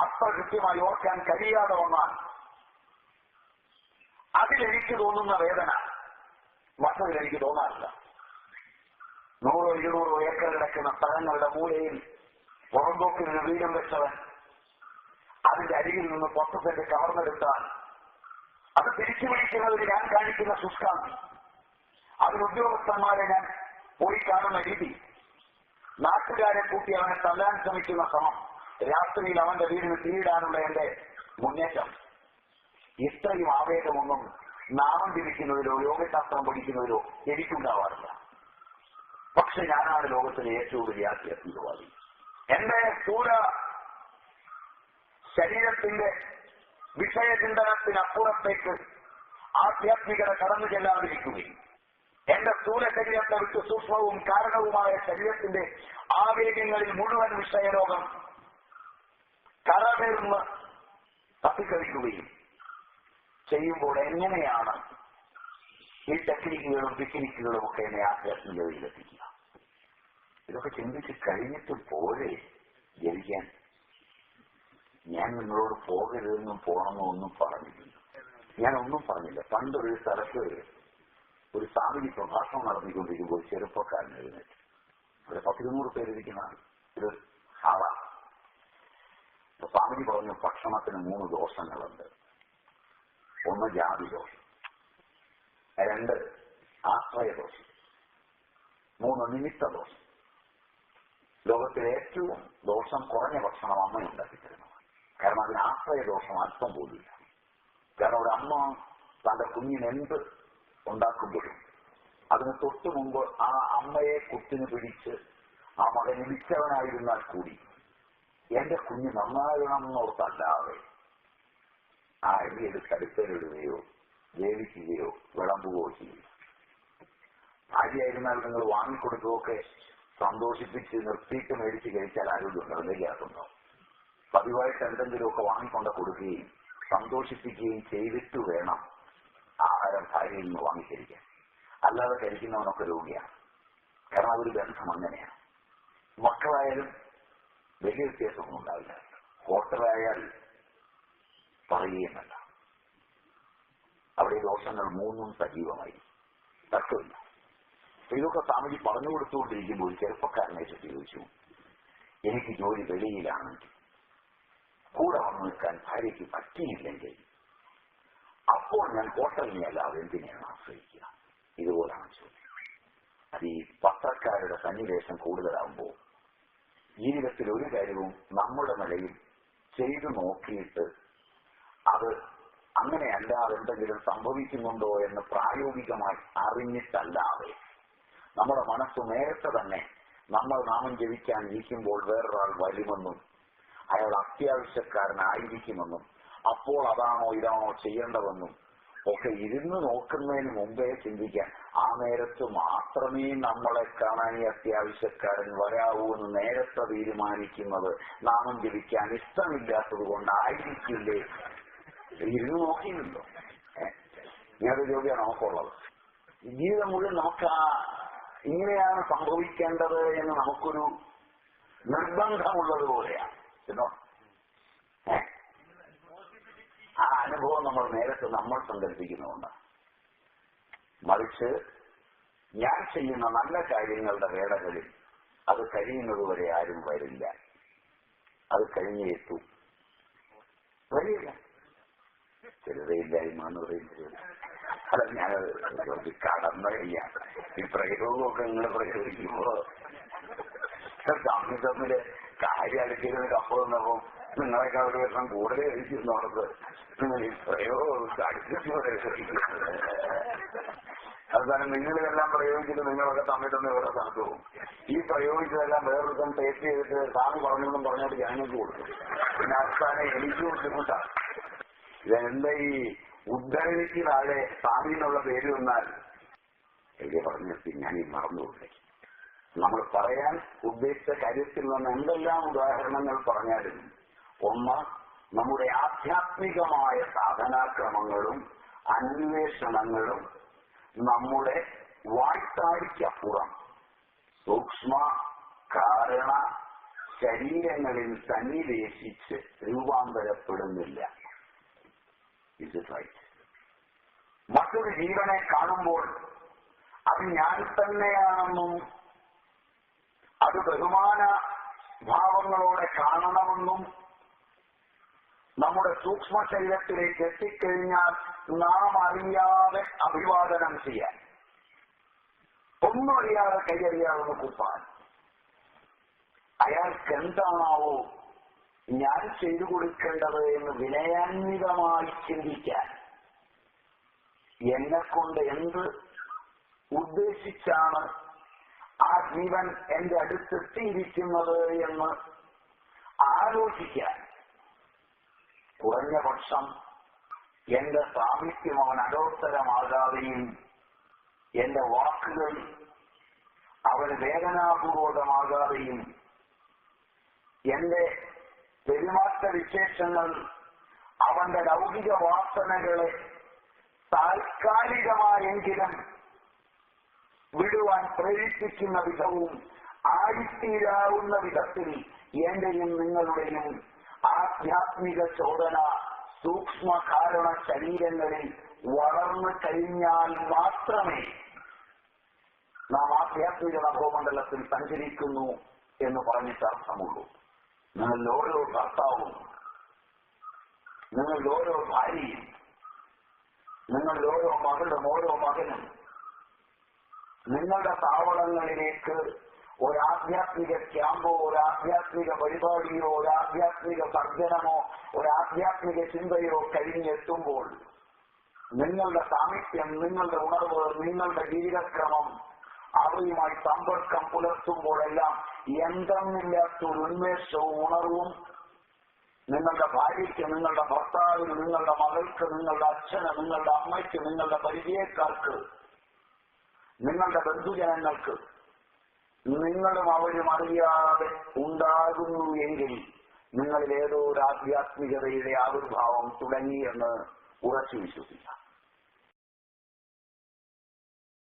അത്ര കൃത്യമായി ഓർക്കാൻ കഴിയാതെ വന്നാൽ അതിലെനിക്ക് തോന്നുന്ന വേദന മറ്റതിലെനിക്ക് തോന്നാറില്ല. 100-200 ഏക്കർ കിടക്കുന്ന സ്ഥലങ്ങളുടെ മൂലയിൽ പുറമ്പോക്കിന് വീടും വെച്ചവൻ അതിന്റെ അരികിൽ നിന്ന് 10 സെന്റ് കവർന്നെടുത്താൽ അത് തിരിച്ചു പിടിക്കുന്നതിന് ഞാൻ കാണിക്കുന്ന ശുഷ്കാന്തി, അതിന് ഉദ്യോഗസ്ഥന്മാരെ ഞാൻ പോയി കാണുന്ന രീതി, നാട്ടുകാരെ കൂട്ടി അവനെ തല്ലാൻ ശ്രമിക്കുന്ന ശ്രമം, രാത്രിയിൽ അവന്റെ വീടിന് തീയിടാനുള്ള എന്റെ മുന്നേറ്റം, ഇത്രയും ആവേഗമൊന്നും നാമം തിരിക്കുന്നതിലോ യോഗശാസ്ത്രം പഠിക്കുന്നതിലോ എനിക്കുണ്ടാവാറില്ല. പക്ഷെ ഞാനാണ് ലോകത്തിലെ ഏറ്റവും വലിയ ആധ്യാത്മികവാദി. എന്റെ സ്ഥൂല ശരീരത്തിന്റെ വിഷയചിന്തനത്തിനപ്പുറത്തേക്ക് ആധ്യാത്മികത കടന്നു ചെല്ലാതിരിക്കുകയും എന്റെ സ്ഥൂല ശരീരത്തെ വിട്ട് സൂക്ഷ്മവും കാരണവുമായ ശരീരത്തിന്റെ ആവേഗങ്ങളിൽ മുഴുവൻ വിഷയലോകം കരവേർന്ന് തപ്പിക്കളിക്കുകയും ചെയ്യുമ്പോൾ എങ്ങനെയാണ് ഈ ടെക്നിക്കുകളും പിക്നിക്കുകളും ഒക്കെ എന്നെ ആധ്യാത്മികതയിലെത്തിക്കുക? ഇതൊക്കെ ചിന്തിച്ച് കഴിഞ്ഞിട്ട് പോരെ ജനിക്കാൻ. ഞാൻ നിങ്ങളോട് പോകരുതെന്നും പോകണമെന്നും ഒന്നും പറഞ്ഞിട്ടില്ല. ഞാനൊന്നും പറഞ്ഞില്ല. പണ്ടൊരു സ്ഥലത്ത് ഒരു സ്വാമി പ്രഭാഷണം നടത്തിക്കൊണ്ടിരിക്കുമ്പോൾ ചെറുപ്പക്കാരൻ എഴുന്നേറ്റ്. ഒരു 10-100 പേരിരിക്കുന്ന ഒരു ഹാളാണ്. സ്വാമി പറഞ്ഞു, ഭക്ഷണത്തിന് 3 ദോഷങ്ങളുണ്ട്. 1 ജാതി ദോഷം, 2 ആശ്രയദോഷം, 3 നിമിത്ത ദോഷം. ലോകത്തിലെ ഏറ്റവും ദോഷം കുറഞ്ഞ ഭക്ഷണം അമ്മ ഉണ്ടാക്കിത്തരുന്നു. കാരണം അതിന് ആശ്രയദോഷം അല്പം പോലില്ല. കാരണം ഒരു അമ്മ തന്റെ കുഞ്ഞിന് എന്ത് ഉണ്ടാക്കുമ്പോഴും അതിന് തൊട്ടു മുമ്പ് ആ അമ്മയെ കുത്തിന് പിടിച്ച് ആ മകൻ ഇടിച്ചവനായിരുന്നാൽ കൂടി എന്റെ കുഞ്ഞ് നന്നാകണം എന്നോർത്തല്ലാതെ ആ അരിയെടുത്ത് അടുപ്പയിലിടുകയോ വേവിക്കുകയോ വിളമ്പുകയോ ചെയ്യും. ഭാര്യയായിരുന്നാൽ നിങ്ങൾ വാങ്ങിക്കൊടുക്കുകയൊക്കെ സന്തോഷിപ്പിച്ച് നിർത്തിയിട്ട് മേടിച്ച് കഴിച്ചാൽ ആരോഗ്യം നിർദ്ദേശിക്കാറുണ്ടോ? പതിവായിട്ട് എന്തെങ്കിലുമൊക്കെ വാങ്ങിക്കൊണ്ട് കൊടുക്കുകയും സന്തോഷിപ്പിക്കുകയും ചെയ്തിട്ട് വേണം ആഹാരം ഭാര്യയിൽ നിന്ന് വാങ്ങിക്കഴിക്കാൻ. അല്ലാതെ കഴിക്കുന്നവനൊക്കെ രോഗിയാണ്. കാരണം അതൊരു ബന്ധം അങ്ങനെയാണ്. മക്കളായാലും വലിയ വ്യത്യാസമൊന്നും ഉണ്ടാവില്ല. ഹോട്ടലായാൽ പറയുകയെന്നല്ല, അവിടെ ദോഷങ്ങൾ 3 സജീവമായി. തർക്കമില്ല. ഇതൊക്കെ സ്വാമിജി പറഞ്ഞു കൊടുത്തുകൊണ്ടിരിക്കുമ്പോൾ ചെറുപ്പക്കാരനെ ചുറ്റി ചോദിച്ചു, എനിക്ക് ജോലി വെളിയിലാണെങ്കിൽ കൂടെ വന്നു നിൽക്കാൻ ഭാര്യയ്ക്ക് പറ്റിയില്ലെങ്കിൽ അപ്പോൾ ഞാൻ ഹോട്ടലിനെ അല്ലാതെ എന്തിനെയാണ് ആശ്രയിക്കുക? ഇതുപോലാണ് ചോദ്യം. അത് ഈ പത്രക്കാരുടെ സന്നിവേശം കൂടുതലാകുമ്പോൾ ജീവിതത്തിൽ ഒരു കാര്യവും നമ്മുടെ നിലയിൽ ചെയ്തു നോക്കിയിട്ട് അത് അങ്ങനെയല്ലാതെ എന്തെങ്കിലും സംഭവിക്കുന്നുണ്ടോ എന്ന് പ്രായോഗികമായി അറിഞ്ഞിട്ടല്ലാതെ നമ്മുടെ മനസ്സ് നേരത്തെ തന്നെ നമ്മൾ നാമം ജപിക്കാൻ ഇരിക്കുമ്പോൾ വേറൊരാൾ വരുമെന്നും അയാൾ അത്യാവശ്യക്കാരനായിരിക്കുമെന്നും അപ്പോൾ അതാണോ ഇതാണോ ചെയ്യേണ്ടതെന്നും ഒക്കെ ഇരുന്ന് നോക്കുന്നതിന് മുമ്പേ ചിന്തിക്കാൻ, ആ നേരത്ത് മാത്രമേ നമ്മളെ കാണാൻ ഈ അത്യാവശ്യക്കാരൻ വരാവൂ എന്ന് നേരത്തെ തീരുമാനിക്കുന്നത് നാമം ജപിക്കാൻ ഇഷ്ടമില്ലാത്തത് കൊണ്ടായിരിക്കില്ലേ? ഇരുന്ന് നോക്കിയില്ലല്ലോ. ഇങ്ങനൊരു ജോലിയാണ് നമുക്കുള്ളത്. ജീവിതം മുഴുവൻ നമുക്ക് ഇങ്ങനെയാണ് സംഭവിക്കേണ്ടത് എന്ന് നമുക്കൊരു നിർബന്ധമുള്ളത് പോലെയാണ്. ആ അനുഭവം നമ്മൾ നേരത്തെ നമ്മൾ സങ്കല്പിക്കുന്നുണ്ടാണ്. മറിച്ച് ഞാൻ ചെയ്യുന്ന നല്ല കാര്യങ്ങളുടെ വേളകളിൽ അത് കഴിയുന്നതുവരെ ആരും വരില്ല. അത് കഴിഞ്ഞേ എത്തൂ. വരില്ല. ചെറുതയില്ലായ്മ എന്ന് പറയുന്നത് അല്ല, ഞാൻ കടന്നു കഴിയാം. ഈ പ്രയോഗമൊക്കെ നിങ്ങൾ പ്രയോഗിക്കുമ്പോ തമ്മില് കാര്യം അടുക്കിയിരുന്ന കപ്പ് വന്നപ്പോ നിങ്ങളൊക്കെ ഒരു വർഷം കൂടുതൽ കഴിച്ചിരുന്നോടത്ത് നിങ്ങൾ ഈ പ്രയോഗം അടുപ്പിച്ചു. അവസാനം നിങ്ങളിതെല്ലാം പ്രയോഗിച്ചിട്ട് നിങ്ങളൊക്കെ തമ്മിൽ ഇവിടെ സ്ഥലത്ത് പോകും. ഈ പ്രയോഗിച്ചതെല്ലാം വേറൊരുത്തം ടേസ്റ്റ് ചെയ്തിട്ട് സ്വാമി പറഞ്ഞൊന്നും പറഞ്ഞിട്ട് ഞങ്ങൾക്ക് കൊടുക്കും. പിന്നെ അവസാനം എനിക്ക് ബുദ്ധിമുട്ടാണ്. ഇതെന്താ ഈ ഉദ്ധരണിക്ക് താഴെ സ്വാമി എന്നുള്ള പേര് വന്നാൽ എവിടെ പറഞ്ഞിട്ട് ഞാൻ ഈ മറന്നുകൊണ്ടേ. നമ്മൾ പറയാൻ ഉദ്ദേശിച്ച കാര്യത്തിൽ നിന്ന് എന്തെല്ലാം ഉദാഹരണങ്ങൾ പറഞ്ഞാലും ഒന്ന് നമ്മുടെ ആധ്യാത്മികമായ സാധനാക്രമങ്ങളും അന്വേഷണങ്ങളും നമ്മുടെ വായ്ത്താടിക്കപ്പുറം സൂക്ഷ്മ കാരണ ശരീരങ്ങളിൽ സന്നിവേശിച്ച് രൂപാന്തരപ്പെടുന്നില്ല. Is it right? മറ്റൊരു ജീവനെ കാണുമ്പോൾ അത് ഞാൻ തന്നെയാണെന്നും അത് ബഹുമാന ഭാവങ്ങളോടെ കാണണമെന്നും നമ്മുടെ സൂക്ഷ്മ ശരീരത്തിലേക്ക് എത്തിക്കഴിഞ്ഞാൽ നാം അറിയാതെ അഭിവാദനം ചെയ്യാൻ, ഒന്നും അറിയാതെ കൈയറിയാതെ കുപ്പാൻ, അയാൾക്ക് എന്താണാവോ ഞാൻ ചെയ്തു കൊടുക്കേണ്ടത് എന്ന് വിനയാന്വിതമായി ചിന്തിക്കാൻ, എന്നെക്കൊണ്ട് എന്ത് ഉദ്ദേശിച്ചാണ് ആ ജീവൻ എന്റെ അടുത്തെത്തിയിരിക്കുന്നത് എന്ന് ആലോചിക്കാൻ കുറഞ്ഞ പക്ഷം എന്റെ സാമീപ്യം അവൻ അലോത്തരമാകാതെയും എന്റെ വാക്കുകൾ അവന് വേദനാപൂർവകമാകാതെയും എന്റെ പെരുമാറ്റ വിശേഷങ്ങൾ അവന്റെ ലൗകിക വാസനകളെ താൽക്കാലികമായെങ്കിലും വിടുവാൻ പ്രേരിപ്പിക്കുന്ന വിധവും ആയിത്തീരാവുന്ന വിധത്തിൽ എന്റെയും നിങ്ങളുടെയും ആധ്യാത്മിക ചോദന സൂക്ഷ്മ കാരണ ശരീരങ്ങളിൽ വളർന്നു കഴിഞ്ഞാൽ മാത്രമേ നാം ആധ്യാത്മിക നഭോമണ്ഡലത്തിൽ സഞ്ചരിക്കുന്നു എന്ന് പറഞ്ഞിട്ട് അർത്ഥമുള്ളൂ. നിങ്ങളിൽ ഓരോ ഭർത്താവും, നിങ്ങളിൽ ഓരോ ഭാര്യയും, നിങ്ങളിൽ ഓരോ മകളും ഓരോ മകനും നിങ്ങളുടെ താവളങ്ങളിലേക്ക് ഒരാധ്യാത്മിക ക്യാമ്പോ, ഒരാധ്യാത്മിക പരിപാടിയോ, ഒരാധ്യാത്മിക സർജനമോ, ഒരാധ്യാത്മിക ചിന്തയോ കഴിഞ്ഞെത്തുമ്പോൾ നിങ്ങളുടെ സാമീപ്യം, നിങ്ങളുടെ ഉണർവ്, നിങ്ങളുടെ ജീവിതക്രമം അവയുമായി സമ്പർക്കം പുലർത്തുമ്പോഴെല്ലാം എന്തെന്നില്ലാത്തൊരു ഉന്മേഷവും ഉണർവും നിങ്ങളുടെ ഭാര്യയ്ക്ക്, നിങ്ങളുടെ ഭർത്താവിന്, നിങ്ങളുടെ മകൾക്ക്, നിങ്ങളുടെ അച്ഛന്, നിങ്ങളുടെ അമ്മയ്ക്ക്, നിങ്ങളുടെ പരിചയക്കാർക്ക്, നിങ്ങളുടെ ബന്ധുജനങ്ങൾക്ക് നിങ്ങളും അവരും അറിയാതെ ഉണ്ടാകുന്നു എങ്കിൽ നിങ്ങളിൽ ഏതോ ഒരു ആധ്യാത്മികതയുടെ ആവിർഭാവം തുടങ്ങിയെന്ന് ഉറച്ചു വിശ്വസിക്കാം.